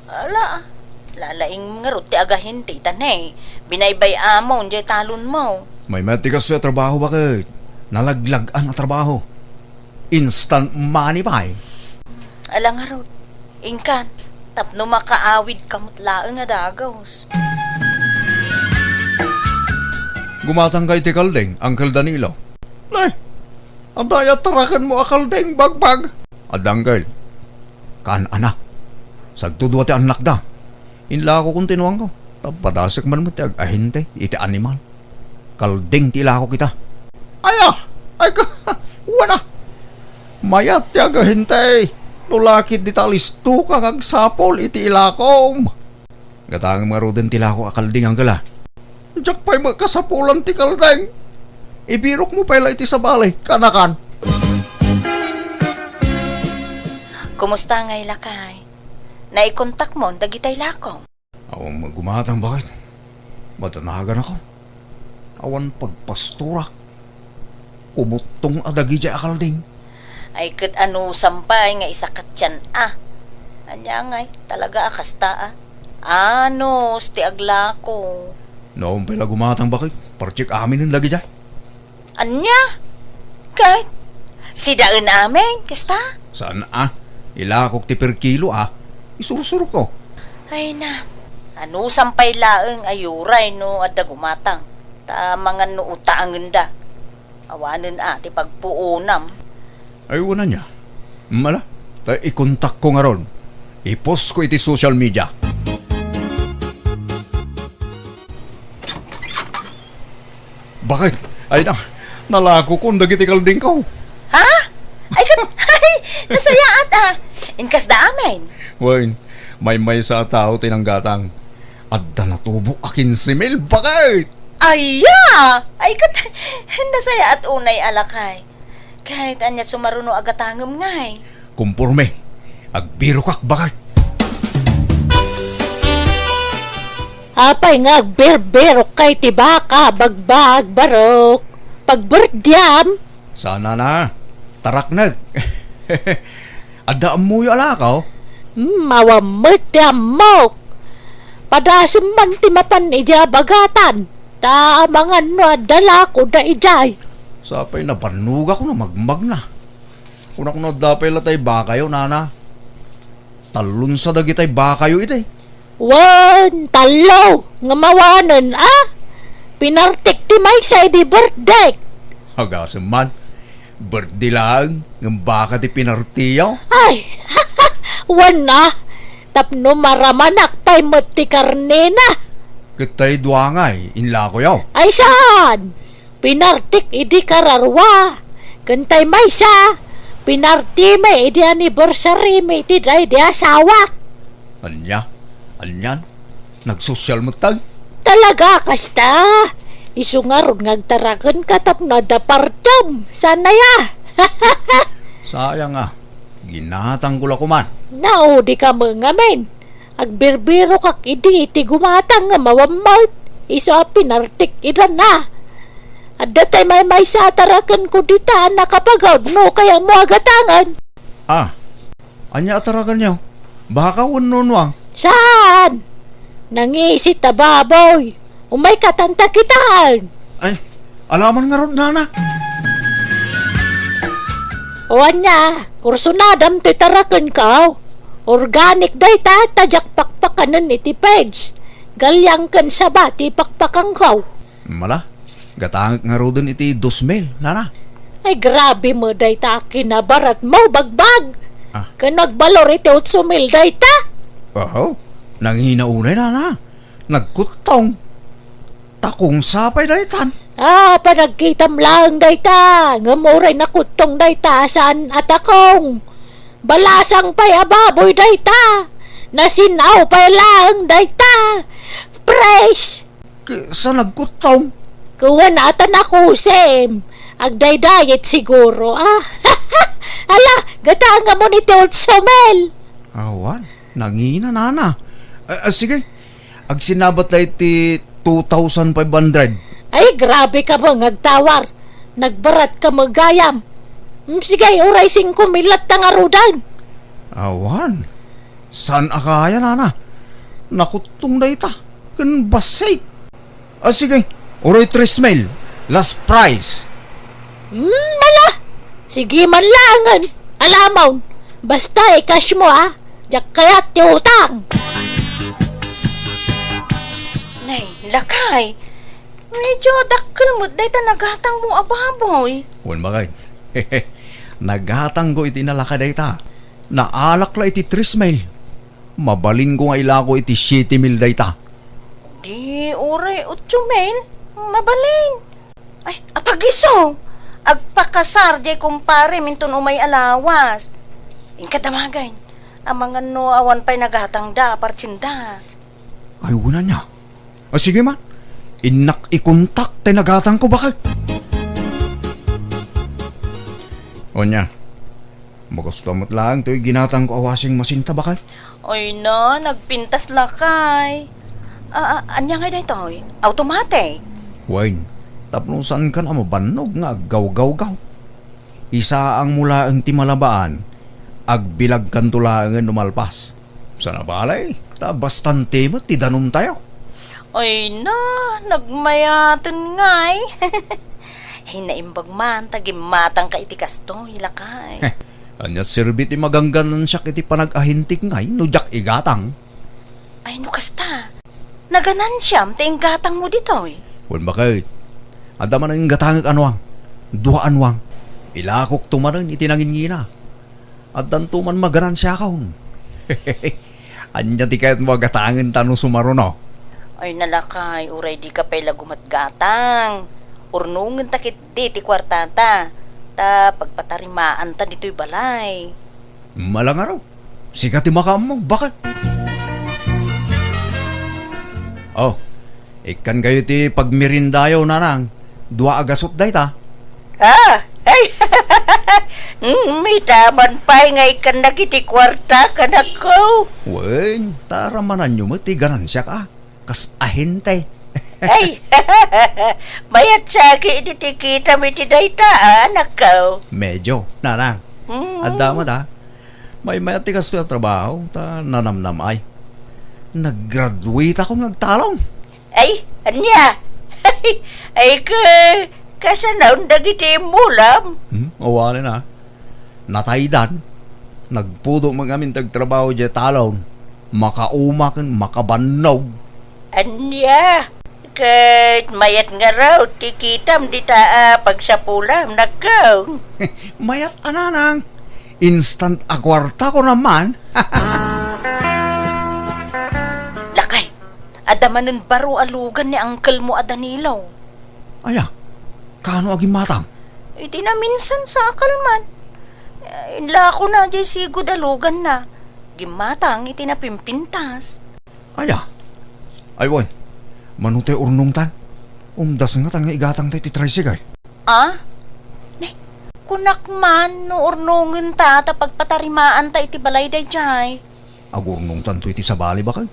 C: ala. Lalaing nga ti agahente tanay. Binaybay amon jay talon mo.
B: May matikas sa trabaho bakit. Nalaglagan na trabaho. Instant money pa eh.
C: Alang nga rod. Ingkan. Tapno makaawid kamutlaang nga dagos.
B: Gumatang kay ti Kaldeng, Uncle Danilo. Nay, adaya tarakan mo akaldeng bagbag. Adanggal, kaan anak. Sagtudwa ti anak da. Inla ako kung tinuwang ko. Tapadasak man mo ti ag-ahinte, iti animal. Kaldeng ti ila ko kita. Ay ka, wala. Mayat ti ag-ahinte. Nulakit di talisto kang agsapol iti ilakom. Gatang maroden ti ila ko akaldeng ang gala. Diyak pa'y magkasapulan ti Kaldeng. Ibirok mo pala iti sa balay, kanakan.
C: Kumusta ngay lakay? Naikontak mo, dagitay lakong.
B: Awang magumatang bakit? Matanagan ako. Awan pagpasturak. Umutong adagi dya akalding.
C: Ay kat ano sampay nga isa katyan Anya ngay, talaga akasta Ano, sti agla ko.
B: Noong pala gumatang bakit? Parchik amin ng lagi dya.
C: Anya? Kahit, si daan amin, kasta?
B: Saan Ilakok ti per kilo Isurusuro ko.
C: Ay na, ano sampay laeng ayuray no adda gumatang. Ta mga no utaangen da. Awanen ti pagpuunam.
B: Ay wala niya. Mala, ikontak ko nga ron. I-post ko iti social media. Bakit? Ay na, nalako ko dagiti kalding ko.
C: Ha? Ay kat, ay, nasayaat Inkas da amin.
B: Wain, may sa tao tinanggatang. Adda natubo akin si Mel, bakit?
C: Aya! Ay kat, nasayaat unay alakay. Kahit anya sumaruno agatangem ngay.
B: Kumpurme, agbiro kak bakit?
A: Apay nga agberberok kay tibaka, bagbag, barok. Pagberdyam,
B: Sana na, tarak na. Adda mo yung alakaw?
A: mawamot yamok. Padasim man timatan ija bagatan. Ta mga no dala ko da ijay.
B: Sapay na banuga ko na magmag na. Una ko na dapay latay bakayo, nana. Talon sa dagitay bakayo ite.
A: Wan, talo, nga mawanan Pinartik ti may sa di birthday.
B: Hagasem man. Birthday lang, ng baka ti pinartiyaw.
A: Ay, wan tapno maramanak pa'y mati karne na.
B: Kitay duangay, inla ko yaw.
A: Ay saan? Pinartik idi kararwa. Kantay may sa. Pinarti may idi anniversary may tiday di asawa.
B: Anya? Anyan? Nagsosyal mo tag?
A: Talaga kasta. Isungaron ngagtarakan katapno da partam. Sana ya.
B: Sayang ginatang ko man.
A: Nao di ka mangamin. Agbirbiro kak idi iti gumatang nga mawamot. Isa pinartik idan na. At datay may sa tarakan ko dita nakapagod no kaya mo agatangan.
B: Anya ataragan niyo? Baka ununwang.
A: Saan? Nangisit na baboy. Umay katanta kitaan.
B: Ay, alaman nga ron, nana.
A: Owan niya, kursunadam ti tarakan ka. Organic day tajak pakpakanan iti page. Galyang kan saba ti pakpakang kaw.
B: Mala, gatang nga ron iti 2,000, nana.
A: Ay grabe mo day ta kinabarat mo bagbag. Kanagbalor iti 8,000 day ta.
B: Oo, nang hinaunay, nana. Nagkutong. Takong sapay daytan.
A: Panagkitam lang day ta. Ngamuray na kutong day ta saan at akong. Balasang pa'y ababoy day ta. Nasinaw pa'y lang day ta. Fresh!
B: Sa nagkutong?
A: Kuha na atan ako, Sem. Agday-diet siguro, Ala, gatanga mo ni Teot Somel.
B: Awan, nangina, nana. Sige, agsinabat na iti 2,500.
A: Ay, grabe ka ba ngagtawar. Nagbarat ka magayam. Sige, oray 5 milat na nga rudan.
B: Awan, saan akaya, nana? Nakutong na ita. Kan basay. Sige, oray 3,000. Last price.
A: Mala. Sige man langan. Alamaw. Basta cash mo Diyak kaya't utang.
C: Nay, lakay. Medyo dakkel mo day ta naghatang mo ababoy.
B: Wan bagay. Naghatang ko iti nalakaday ta. Naalak la iti 3,000. Mabalin ko nga ilako iti 7,000 day ta.
C: Di oray 8,000. Mabalin. Ay, apagiso. Agpakasar jay kumpare minton umay alawas. Inkadamagay. Ang mga no awan pa'y naghatang da partsinda.
B: Ay, una niya. Sige man. Inak ikontak tay nagatang ko bakit? O niya. Magusto mo't lang to'y ginatang ko awasing masinta bakit?
C: Oy na, nagpintas lakay. Anya nga day to'y? Automatic.
B: Wine. Tapno saan ka na mabanog nga gaw-gaw-gaw. Isa ang mula ang timalabaan, agbilag kan tulangan numalpas. Sana balay, ta bastante mo ti danon tayo.
C: Ay na, nagmayaton nga eh. Hinaimbag man, tagimatang ka iti kasto, hilakay.
B: Anya sirbi ti magangganan siya kiti panag-ahintik ngay, nujak igatang.
C: Ay no kasta, naganan siyam, ting gatang mo dito eh.
B: Wan bakit? Ada man ang gatangag anwang, dua anwang. Ilakok tumanan itinangin ngina. At dantuman maganan siya kaun. Anya ti kahit mo gatangin tanong sumaruno.
C: Ay nalakay, uray di ka pala gumatgatang. Urnungan takit di ti kwartata. Ta pagpatarimaan ta dito'y balay.
B: Malang araw. Sika ti makamong, bakit? Oh, ikan kayo ti pagmirindayo nanang. Dua agasot day ta.
C: Ah, ay, may taman pa ngay ka nagiti kwarta ka na ko.
B: Wen, taramanan nyo mo ti ganan siya ka. Kas ahinte.
C: Ay, mayat sagi ititikita mi ti dayta, anak ko.
B: Medyo, nanang. At damat ha. May mayati kas na trabaho, ta nanamnam ay. Nag-graduate ako nagtalong.
C: Ay, anya? Ay, kasanaon dagiti mulam.
B: Awalin ha. Nataydan. Nagpudo mga amin tagtrabaho dya talon. Makaumakan, makabanog.
C: Anya? Kahit mayat nga raw, tikitam di taa pagsapulam, nakaw.
B: Mayat ananang. Instant akwarta ko naman.
C: Lakay, adamanan baro alugan ni Uncle mo a Danilo.
B: Aya, kano aging matang?
C: Iti na minsan sa akalman. Inla ko na di sigod alugan na. Gimatang iti na pimpintas.
B: Aya, aywan, manutay urnong tan. Umdas nga tang igatang tayo ti tricycle.
C: Ah? Ne, kunak man no urnungan ta pagpatarimaan ta iti balay day jay.
B: Agurnong tan to iti sabali bakal.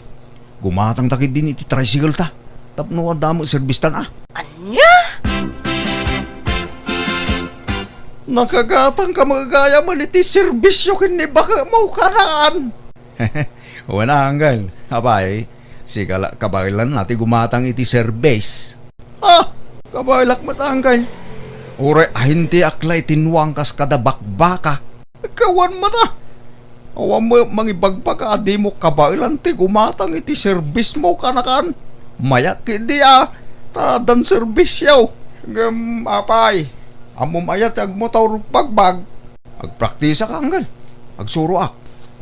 B: Gumatang takid din iti tricycle ta. Tapno adamo serbistan ah.
C: Anya?
B: Nakagatang ka magagaya man iti serbisyo kini baka mau karaan. Wala hanggal. Abay, si kabailan natin gumatang iti service. Ah, kabailak matanggal. Ure ahinti aklay tinwang kas kada bakbaka. Kawan mo na. Awan mo mangibagbaga adi mo kabailan ti gumatang iti service mo kanakan. Mayak hindi ah. Tadan servisyo. Apay. Amom ayat agmotor bagbag. Agpraktisa ka hanggal. Agsuro ak.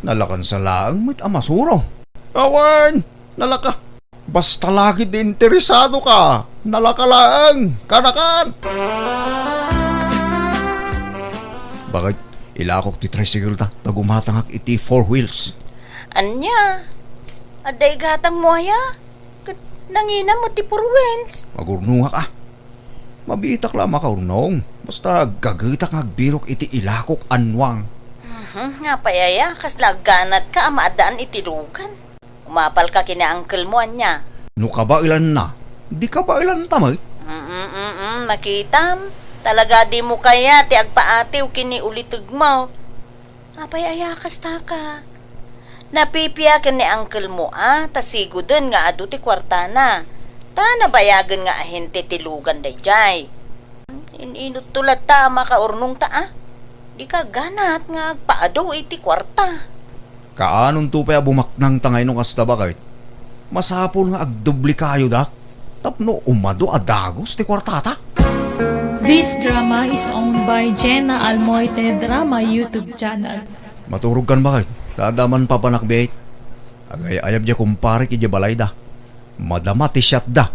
B: Nalakan sa laang mit amasuro. Awan, nalaka. Basta lagi di interesado ka. Nalaka laang. Kanakan. Bakit ilakok ti tricycle ta? Tagumatang ak iti 4 wheels.
C: Anya? Aday gatang mo aya? Nangina mo ti purwens.
B: Magurnungak ah. Mabitak lang makaurnong. Basta gagitak ngagbirok iti ilakok anwang.
C: Nga payaya, kas laganat ka amaadaan iti lugan. Umapal ka kina uncle mo anya.
B: No ka ba ilan na? Di ka ba ilan tamay?
C: Makitam. Talaga di mo kaya ti agpaatiw kini ulitug mo. Apayaya kas ta ka. Napipiyakan ni uncle mo tasigudon nga adu ti kwartana. Ta nabayagan nga ahente ti lugan dayjay. Inut tulad ta makaurnong ta Di ka ganat nga agpaado iti kwarta.
B: Kaanon to pa bumaknang tangay nung kasta bakit? Masapol nga agdubli kayo dak. Tapno umado adagos ti kwartata.
A: This drama is owned by Jenna Almoite Drama YouTube channel.
B: Maturog kan bakit? Dadaman pa panakbihit. Agay-ayab diya kumpare ki diya balay da. Madama ti shot da.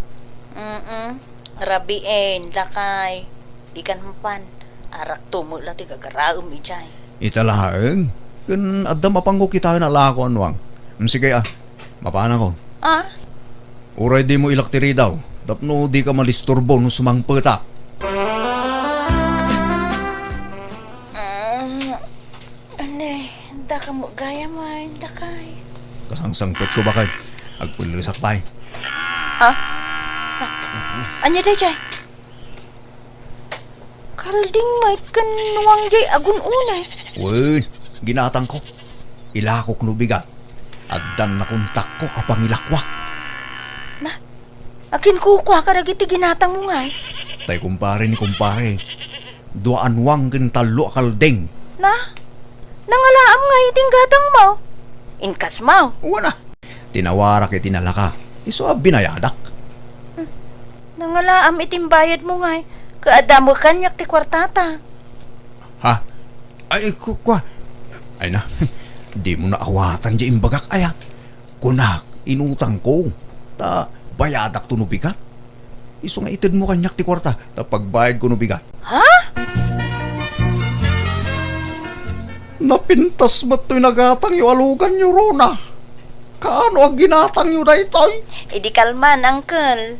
C: Rabien, lakay. Di kan mapan. Arak tumo lang ti gagaraom ijay.
B: Italahaeng. Kan adda mapanggo kita na lako anwang. Sige mapana ko. Uray di mo ilaktiri daw. Tapno di ka malisturbo nung sumangpeta.
C: Da ka mo gaya man, lakay.
B: Kasangsangpet ko bakit? Agpulisak pa
C: Anya day jay? Kalding may kanuang jay agun unay.
B: Wen, ginatang ko. Ilakok no bigat. Addan na kontak ko apang ilakwak.
C: Akin kukwa ka dagiti ginatang mo ngay.
B: Tay kumpare ni kumpare. Duaan wang talo kalding.
C: Nangalaam nga iting gatang mo. Inkas mo.
B: Wala. Tinawara kay tinalaka. Iso binayadak.
C: Nangalaam iting bayad mo ngay. Kaadamo kanyak ti kwartata.
B: Ha? Ay, kwa. Ay na. Di mo na awatan di imbagak aya. Kunak, inutang ko. Ta, bayadak to nubigat. Iso nga itid mo kanyak ti kwarta. Ta pagbayad ko nubigat.
C: Ha?
B: Napintas ba't to'y nagatang yu alugan yu Rona? Kaano ang ginatang yu da ito'y?
C: Idi kalman, uncle.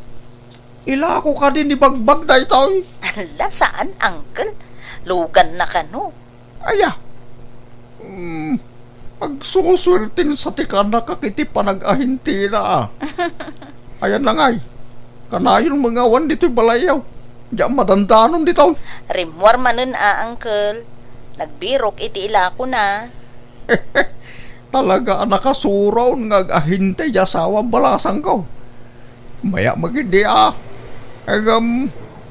B: Ilako ka din ni bagbag da ito'y.
C: Ala, saan, uncle? Lugan na ka, no?
B: Aya. Pagsusultin sa tikan na kakiti panag-ahinti na. Ayan na nga'y. Kanayon mga awan dito'y balayaw. Diyan madandanon dito'y.
C: Rimwar manen uncle. Nagbirok iti ila ko na.
B: Talaga nakasuraw ngag-ahinte di asawang balasang ko. Maya magindi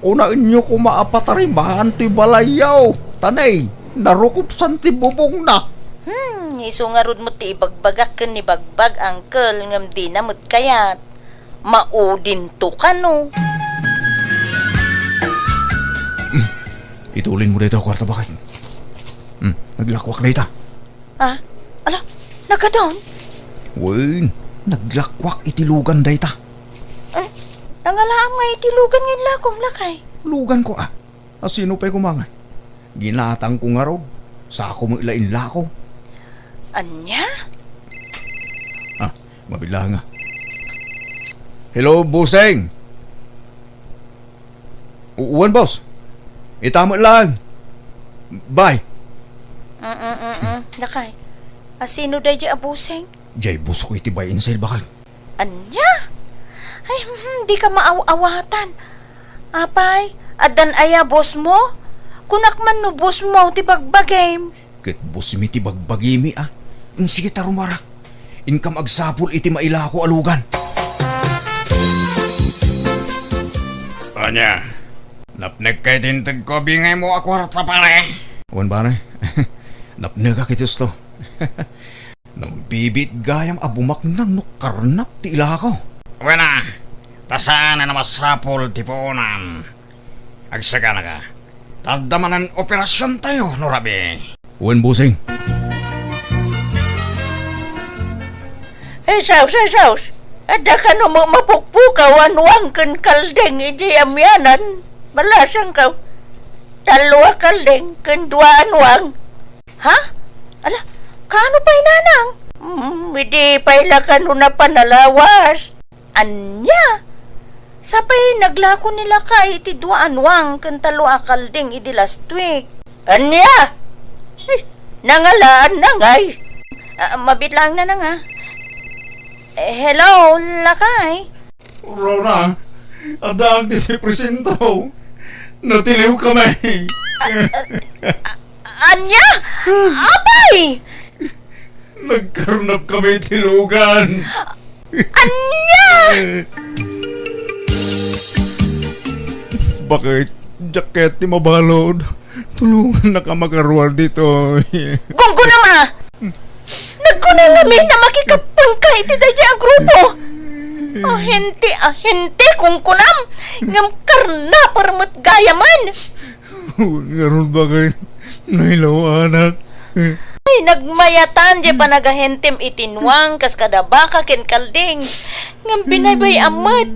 B: unaan nyo ko maapatarimahan ti balayaw. Tanay, narukupsan ti bubong na.
C: Isungarod mo ti ibagbagak ken ni bagbag, uncle, ngam di na mo't kayat. Maudin to ka, no?
B: Itulin mo dito, kwarta bakit? Naglakwak na ita.
C: Ala, nagkataon?
B: Wen, naglakwak itilugan da ita.
C: Nangalaam nga itilugan ngin lakom lakay.
B: Lugan ko Asino pa'y kumangay? Ginatang ko nga raw. Sa ako mo ilain lako.
C: Anya?
B: Mabila nga. Hello, Buseng. Uwan, boss. Itama lang. Bye.
C: Lakay. Asino day di abuseng?
B: Jay, buso ko itibay insel bakal.
C: Anya? Ay, di ka maaw-awatan. Apay, adan aya boss mo? Kunak man no boss mo, ti bagbagay.
B: Kit bus mi tibagbagimi Sige tarumara. Inkam agsapul iti maila ko alugan.
D: Anya, napnag kay tintag ko bingay mo ako rata pare.
B: Wan ba na? Napnaga kitos to. Nang bibit gayam abumak nang nukarnap ti ila ko.
D: Wala, tasaan na namasapol tipunan. Agsaga na ka. Tadamanan operasyon tayo, Norabi.
B: Wan, Buseng.
C: Saus. Ada ka no mapukpukaw anwang kan kaldeng iti amyanan. Balasang ka. Dalawa kaldeng kan dua anwang. Ha? Ala, kano pa'y nanang? Hindi pa'y lakano na panalawas. Anya? Sapay naglako nila ka iti dua anwang kan talwa kaldeng iti last week. Anya? Nangalaan na ngay. Mabitlang na nga. Hello, lakay.
B: Rona, adang ti presento. Natiliw kami.
C: Anya? Abay!
B: Nagkarnap kami tilugan.
C: Anya?
B: Bakit? Jacket ni mabalod. Tulungan na ka makaruar dito.
C: Gunggo na ma! Nagkunay namin na makikapangka iti dadya ang grupo. Ahente kung kunam. Ngam karna parmat gayaman.
B: Ngayon bakit? Nailaw anak.
C: Ay, nagmayatan di pa nagahentem itinwang kas kada baka ken kalding. Ngam binaybay amat.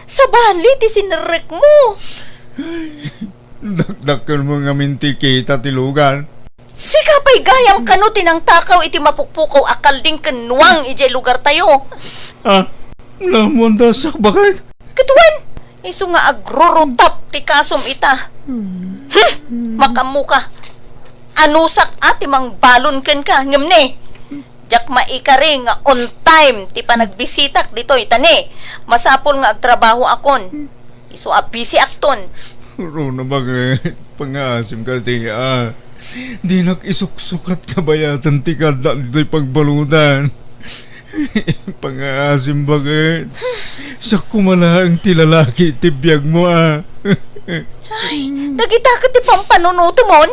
C: Sa bali ti sinarek mo.
B: Dakdakan mo nga minti kita tilugan.
C: Sikapay gayam kano tinang takaw iti mapukpukaw akal ding kenwang ijay lugar tayo.
B: Lamon dasak bakit?
C: Katuan, iso nga agrurutap ti kasom ita. Makamuka. Anusak ati mang balon ken ka, ngamne. Jak maikari nga on time ti panagbisitak dito itani. Masapol nga agtrabaho akon. Iso busy akton.
B: Runa bakit? Pangasim ka tiya. Di nakisuksukat kabayatan ti kada dito'y pagbaludan. Pangasim bakit? Sa kumalaang ti lalaki tibiyag mo
C: Nagita ka ti pampanunuto mon?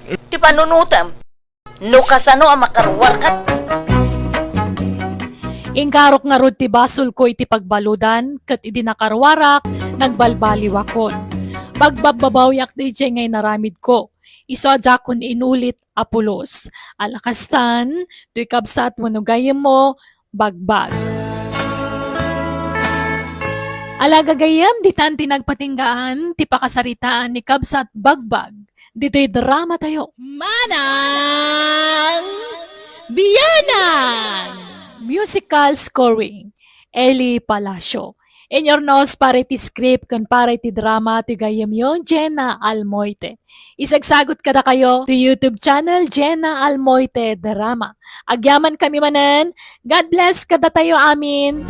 C: Ti panunutam. No kasano ang makarwar ka?
A: Ingkarok nga rod ti basol ko iti pagbaludan, kat idi nakarwarak, nagbalbaliwakon. Pagbababawyak di jay ngay naramid ko. Isadya kon inulit apulos. Alakastan, tuy kabsat wanugayem mo, bagbag. Alagagayam, di tan tinagpatinggaan, ti pakasaritaan ni kabsat bagbag. Dito'y drama tayo. Manang Biyanan! Musical scoring, Eli Palacio. In your nose, pare ti script, kan pare ti drama, ti gayam yon, Jenna Almoite. Isagsagot kada kayo to YouTube channel, Jenna Almoite Drama. Agyaman kami manen. God bless kada tayo amin.